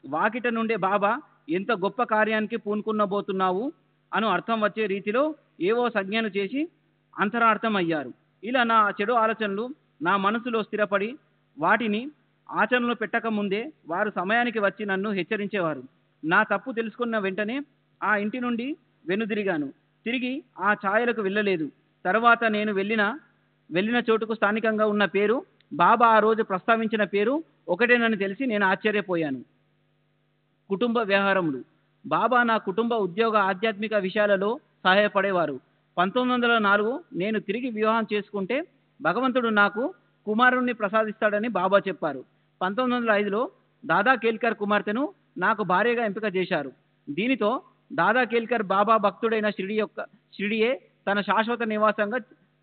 వాకిట నుండే బాబా ఎంత గొప్ప కార్యానికి పూనుకున్నబోతున్నావు అను అర్థం వచ్చే రీతిలో ఏవో సంజ్ఞలు చేసి అంతరార్థం అయ్యారు. ఇలా నా చెడు ఆలోచనలు నా మనసులో స్థిరపడి వాటిని ఆచరణలో పెట్టక ముందే వారు సమయానికి వచ్చి నన్ను హెచ్చరించేవారు. నా తప్పు తెలుసుకున్న వెంటనే ఆ ఇంటి నుండి వెనుదిరిగాను. తిరిగి ఆ ఛాయలకు వెళ్ళలేదు. తర్వాత నేను వెళ్ళిన చోటుకు స్థానికంగా ఉన్న పేరు, బాబా ఆ రోజు ప్రస్తావించిన పేరు ఒకటేనని తెలిసి నేను ఆశ్చర్యపోయాను. కుటుంబ వ్యవహారములు. బాబా నా కుటుంబ ఉద్యోగ ఆధ్యాత్మిక విషయాలలో సహాయపడేవారు. 1904 నేను తిరిగి వివాహం చేసుకుంటే భగవంతుడు నాకు కుమారుణ్ణి ప్రసాదిస్తాడని బాబా చెప్పారు. 1905లో దాదా కేల్కర్ కుమార్తెను నాకు భార్యగా ఎంపిక చేశారు. దీనితో దాదా కేల్కర్ బాబా భక్తుడైన షిరిడియే తన శాశ్వత నివాసంగా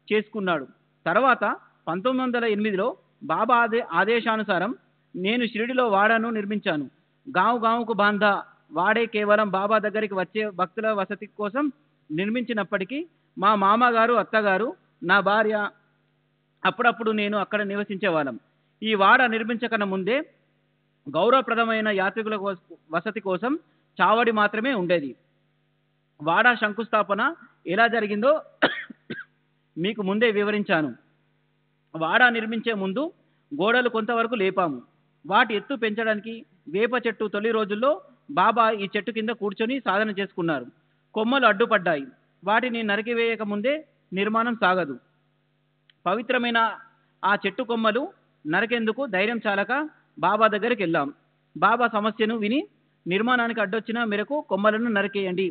చేసుకున్నాడు. తర్వాత 1908లో బాబా ఆదేశానుసారం నేను షిరిడిలో వాడాను నిర్మించాను. గాంవుకు బాంధా వాడే కేవలం బాబా దగ్గరికి వచ్చే భక్తుల వసతి కోసం నిర్మించినప్పటికీ మా మామగారు, అత్తగారు, నా భార్య అప్పుడప్పుడు నేను అక్కడ నివసించేవాళ్ళం. ఈ వాడ నిర్మించకన ముందే గౌరవప్రదమైన యాత్రికుల వసతి కోసం చావడి మాత్రమే ఉండేది. వాడ శంకుస్థాపన ఎలా జరిగిందో మీకు ముందే వివరించాను. వాడ నిర్మించే ముందు గోడలు కొంతవరకు లేపాము. వాటి ఎత్తు పెంచడానికి వేప చెట్టు తొలి రోజుల్లో బాబా ఈ చెట్టు కింద కూర్చొని సాధన చేసుకున్నారు. కొమ్మలు అడ్డుపడ్డాయి. వాటిని నరికివేయక ముందే నిర్మాణం సాగదు. పవిత్రమైన ఆ చెట్టు కొమ్మలు నరికేందుకు ధైర్యం చాలక బాబా దగ్గరికి వెళ్ళాం. బాబా సమస్యను విని నిర్మాణానికి అడ్డొచ్చిన మేరకు కొమ్మలను నరికేయండి,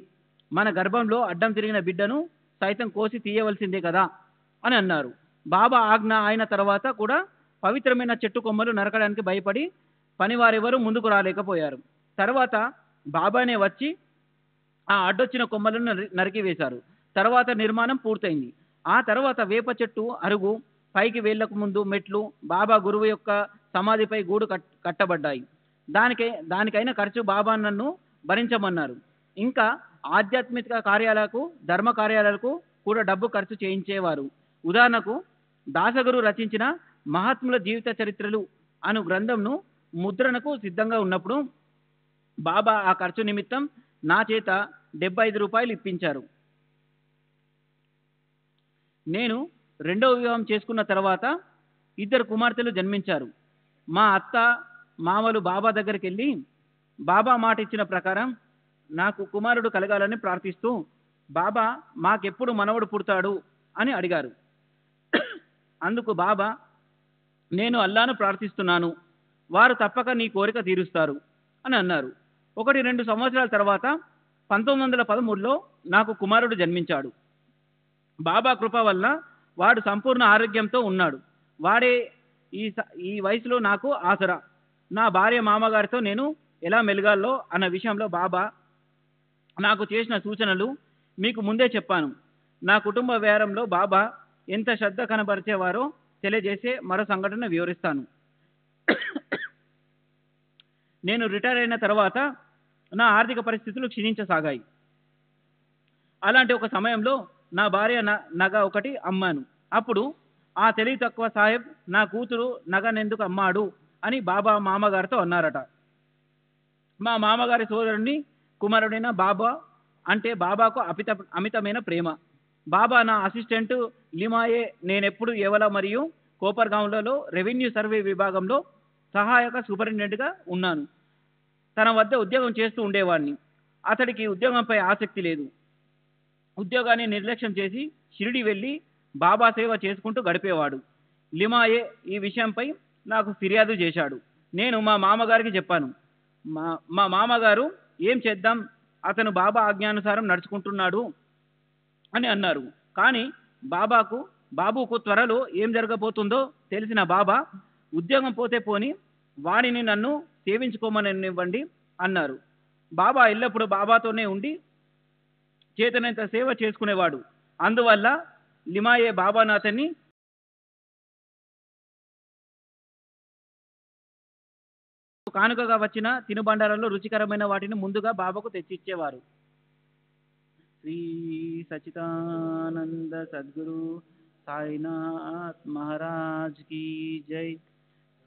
మన గర్భంలో అడ్డం తిరిగిన బిడ్డను సైతం కోసి తీయవలసిందే కదా అని అన్నారు. బాబా ఆజ్ఞ అయిన తర్వాత కూడా పవిత్రమైన చెట్టు కొమ్మలు నరకడానికి భయపడి పనివారెవరూ ముందుకు రాలేకపోయారు. తర్వాత బాబానే వచ్చి ఆ అడ్డొచ్చిన కొమ్మలను నరికివేశారు. తర్వాత నిర్మాణం పూర్తయింది. ఆ తర్వాత వేప చెట్టు అరుగు, పైకి వేళ్లకు ముందు మెట్లు, బాబా గురువు యొక్క సమాధిపై గూడు కట్టబడ్డాయి. దానికైన ఖర్చు బాబా నన్ను భరించమన్నారు. ఇంకా ఆధ్యాత్మిక కార్యాలకు, ధర్మ కార్యాలకు కూడా డబ్బు ఖర్చు చేయించేవారు. ఉదాహరణకు దాసగురు రచించిన మహాత్ముల జీవిత చరిత్రలు అను గ్రంథంను ముద్రణకు సిద్ధంగా ఉన్నప్పుడు బాబా ఆ ఖర్చు నిమిత్తం నా చేత 75 రూపాయలు ఇప్పించారు. నేను రెండవ వివాహం చేసుకున్న తర్వాత 2 కుమార్తెలు జన్మించారు. మా అత్త మామలు బాబా దగ్గరికి వెళ్ళి బాబా మాట ఇచ్చిన ప్రకారం నాకు కుమారుడు కలగాలని ప్రార్థిస్తూ, బాబా మాకెప్పుడు మనవడు పుడతాడు అని అడిగారు. అందుకు బాబా, నేను అల్లాను ప్రార్థిస్తున్నాను, వారు తప్పక నీ కోరిక తీరుస్తారు అని అన్నారు. 1-2 సంవత్సరాల తర్వాత 1913లో నాకు కుమారుడు జన్మించాడు. బాబా కృప వల్ల వాడు సంపూర్ణ ఆరోగ్యంతో ఉన్నాడు. వాడే ఈ వయసులో నాకు ఆసరా. నా భార్య మామగారితో నేను ఎలా మెలగాలో అన్న విషయంలో బాబా నాకు చేసిన సూచనలు మీకు ముందే చెప్పాను. నా కుటుంబ వ్యవహారంలో బాబా ఎంత శ్రద్ధ కనబరిచేవారో తెలియజేసే మరో సంఘటన వివరిస్తాను. నేను రిటైర్ అయిన తర్వాత నా ఆర్థిక పరిస్థితులు క్షీణించసాగాయి. అలాంటి ఒక సమయంలో నా భార్య నగ ఒకటి అమ్మాను. అప్పుడు ఆ తెలివి తక్కువ సాహెబ్ నా కూతురు నగనెందుకు అమ్మాడు అని బాబా మామగారితో అన్నారట. మా మామగారి సోదరుని కుమారుడైన బాబా అంటే బాబాకు అమితమైన ప్రేమ. బాబా నా అసిస్టెంట్ లిమాయే. నేనెప్పుడు ఏవల మరియు కోపర్గాంలలో రెవెన్యూ సర్వే విభాగంలో సహాయక సూపరింటెండెంట్గా ఉన్నాను. తన వద్ద ఉద్యోగం చేస్తూ ఉండేవాడిని. అతడికి ఉద్యోగంపై ఆసక్తి లేదు. ఉద్యోగాన్ని నిర్లక్ష్యం చేసి షిరిడి వెళ్ళి బాబా సేవ చేసుకుంటూ గడిపేవాడు. లిమాయే ఈ విషయంపై నాకు ఫిర్యాదు చేశాడు. నేను మా మామగారికి చెప్పాను. మా మామగారు ఏం చేద్దాం, అతను బాబా ఆజ్ఞానుసారం నడుచుకుంటున్నాడు అని అన్నారు. కానీ బాబుకు త్వరలో ఏం జరగబోతుందో తెలిసిన బాబా, ఉద్యోగం పోతే పోని, వాడిని నన్ను సేవించుకోమనివ్వండి అన్నారు. బాబా ఎల్లప్పుడూ బాబాతోనే ఉండి చేతనంత సేవ చేసుకునేవాడు. అందువల్ల లిమాయే బాబాను అతన్ని కానుకగా వచ్చిన తినుబండారాల్లో రుచికరమైన వాటిని ముందుగా బాబాకు తెచ్చిచ్చేవారు. శ్రీ సచిదానంద సద్గురు సాయినాథ్ మహారాజ్ की जय.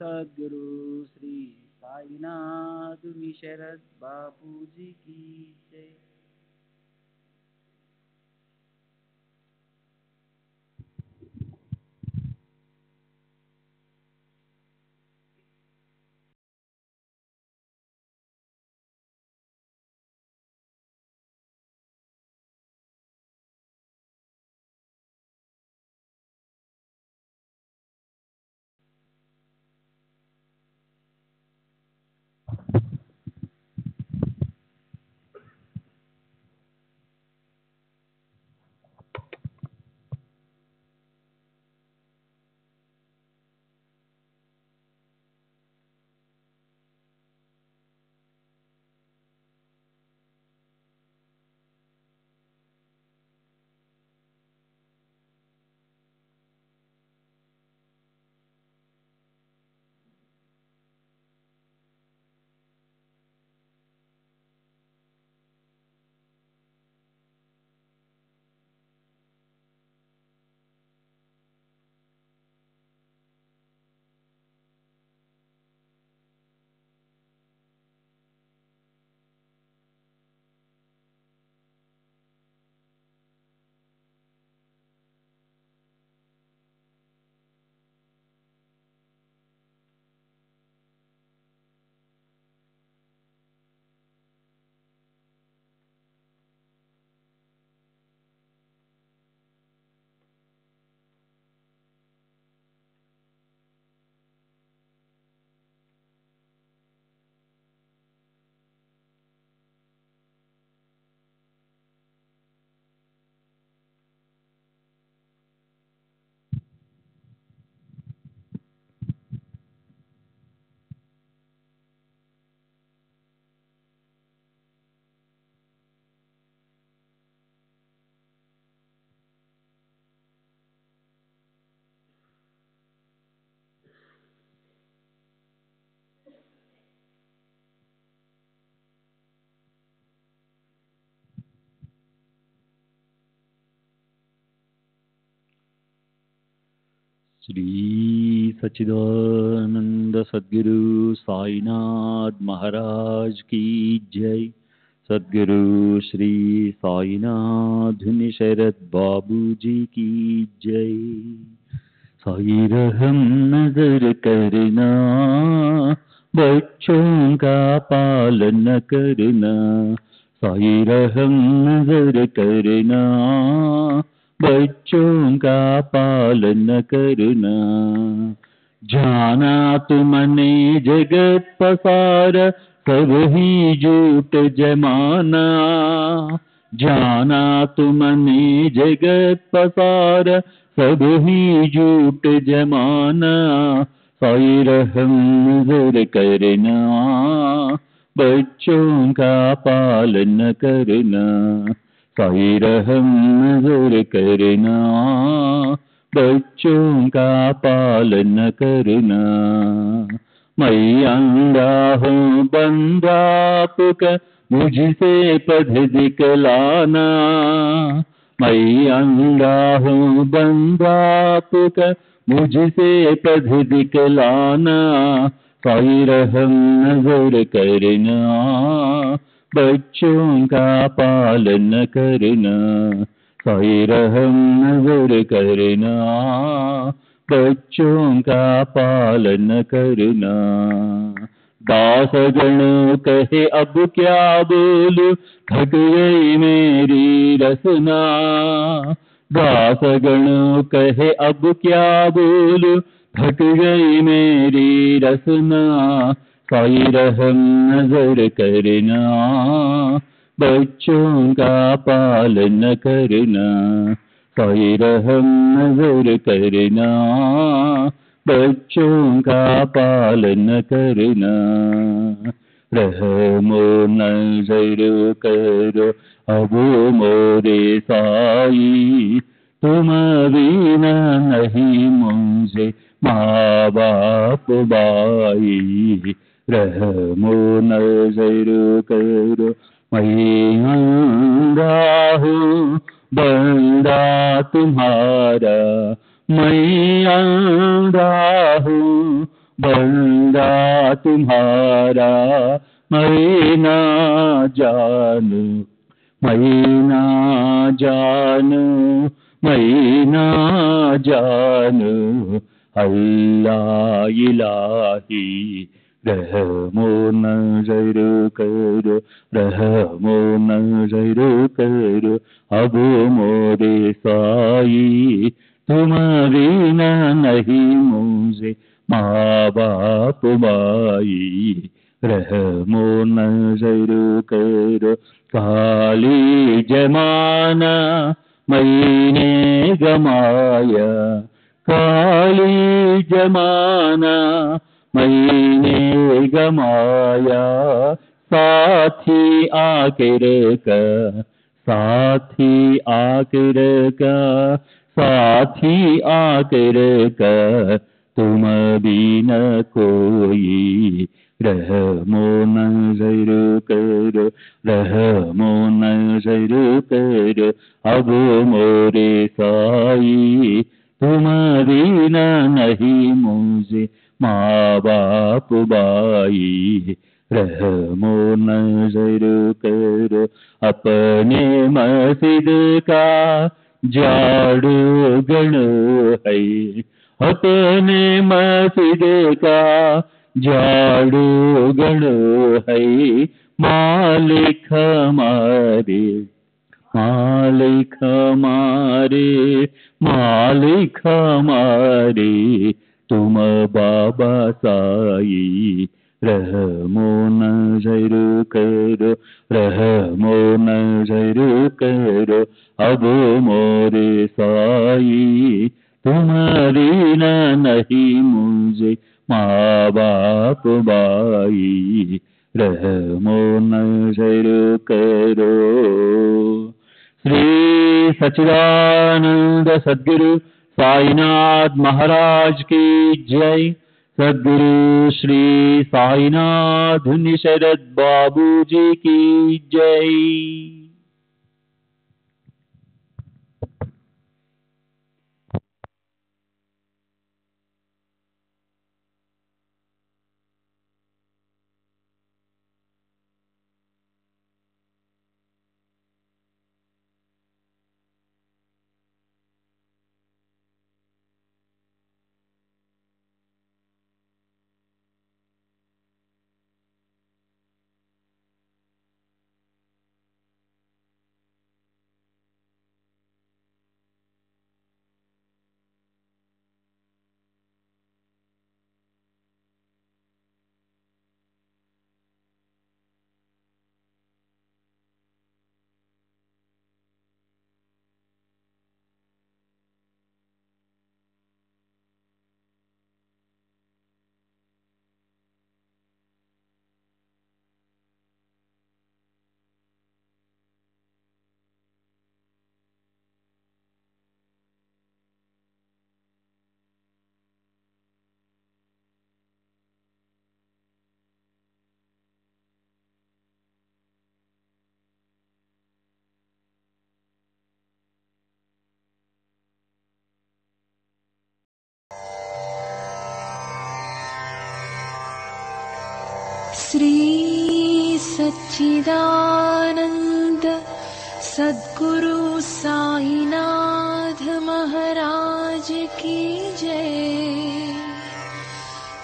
सद्गुरु श्री साईनाथ शरद बापू जी की जय. श्री सच्चिदानंद सद्गुरु साईनाथ महाराज की जय. सद्गुरु श्री साईनाथ शरद बाबू जी की जय. साई रहम नजर करना, बच्चों का पालन करना. साई रहम नजर करना, बच्चों का पालन करना. जाना तुमने जगत पसार, सब ही झूठ जमाना. जाना तुमने जगत पसार, सब ही झूठ जमाना. साई रहम नजर करना, बच्चों का पालन करना. साई रहम नजर करना, बच्चों का पालन करना. मैं अंधा हूँ बंदा आपका, मुझसे पद दिखलाना. मैं अंधा हूँ बंदा आपका, मुझसे पद दिखलाना. साई रहम नजर करना, बच्चों का पालन करना. साई रहम नजर करना, बच्चों का पालन करना. दासगण कहे अब क्या बोलूं, थक गई मेरी रसना. दासगण कहे अब क्या बोलूं, थक गई मेरी रसना. साई रहम नजर करना, बच्चों का पालन करना. साई रहम नजर करना, बच्चों का पालन करना. रहमो नजर करो अब मोरे साई, तुम बिना नहीं मुझे माँ बाप बाई. रहमो नजर करो मैं अंधा हूँ बंदा तुम्हारा, मैं अंधा हूँ बंदा तुम्हारा, मैं ना जानू मैं ना जानू मैं ना जानू अल्लाह इलाही। रहमो नजर करो रहमो नजर करो अब मोरे साई, तुम बिना नहीं मुझे माँ बाप माई। रहमो नजर करो काली जमाना मैंने गमाया, काली जमाना मैंने गमाया, साथी आकर का साथी आकर का साथी आकर का तुम भी न कोई। रहमो नजर करो रहमो नजर करो अब मोरे साई, तुम बिना नहीं मुझे माँ बाप बाई। रहमो नजर करो अपने मस्जिद का झाड़ू गणो है, अपने मस्जिद का झाड़ू गणो है, मालिक हमारे मालिक हमारे मालिक हमारे तुम बाबा साई। रहमो नजर करो रहमो नजर करो अब मोरे साई, तुम्हारी न नहीं मुझे माँ बाप बाई। रहमो नजर करो। श्री सच्चिदानंद सद्गुरु साईनाथ महाराज की जय। सद्गुरु श्री साईनाथ शरद बाबू जी की जय। श्री सच्चिदानंद सद्गुरु साईनाथ महाराज की जय।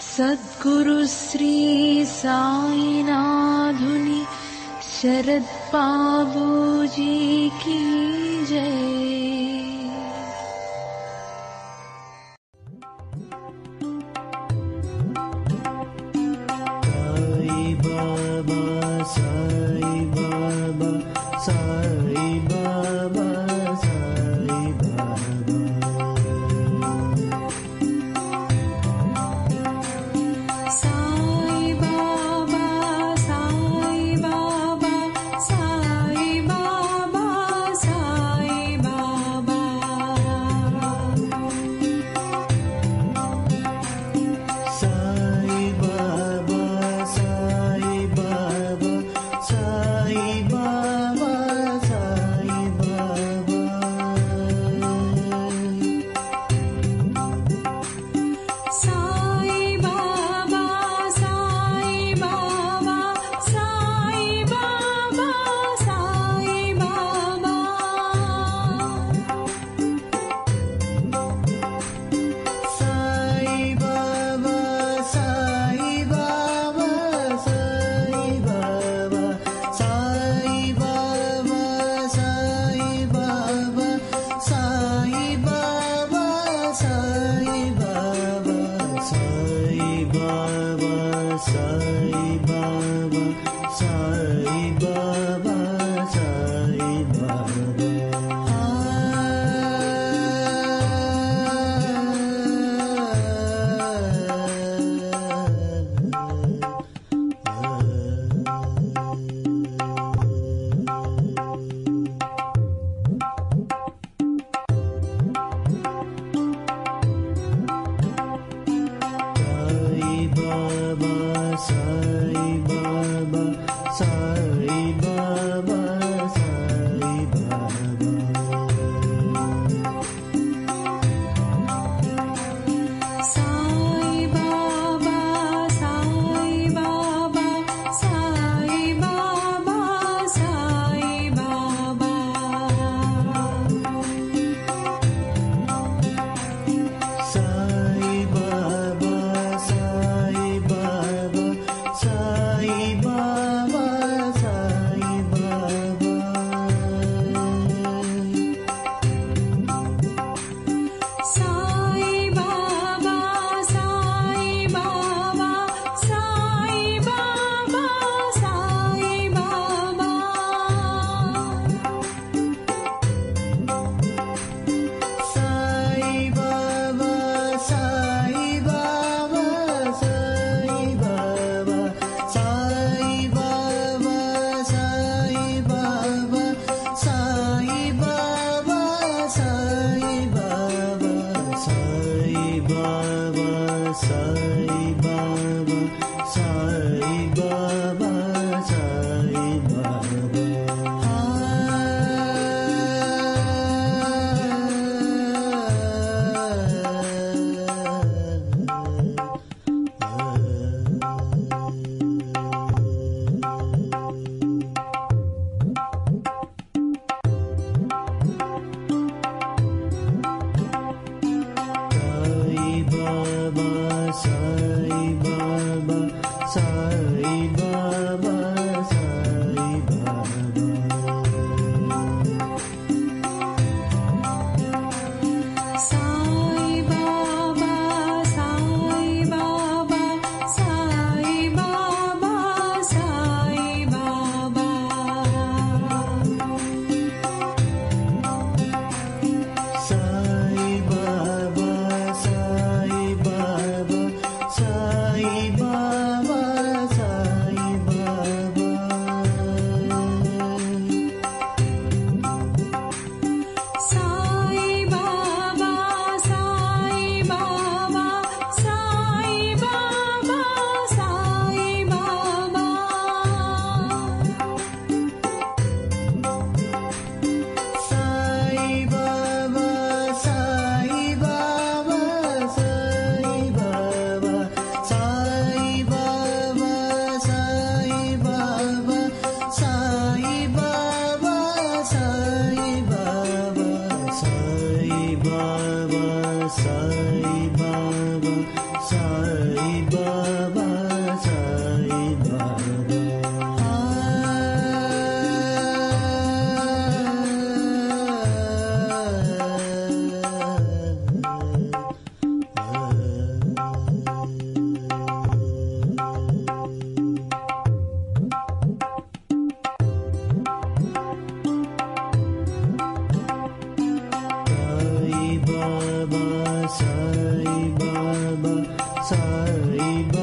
सद्गुरु श्री साईनाथुनि शरद बाबू जी की जय। साई बाबा साई बाबा साई बाबा साई बाबा साई बाबा साई बाबा साई बाबा సాయి బాబా సాయి బాబా సాయి బాబా సాయి బాబా సాయి బాబా సాయి బాబా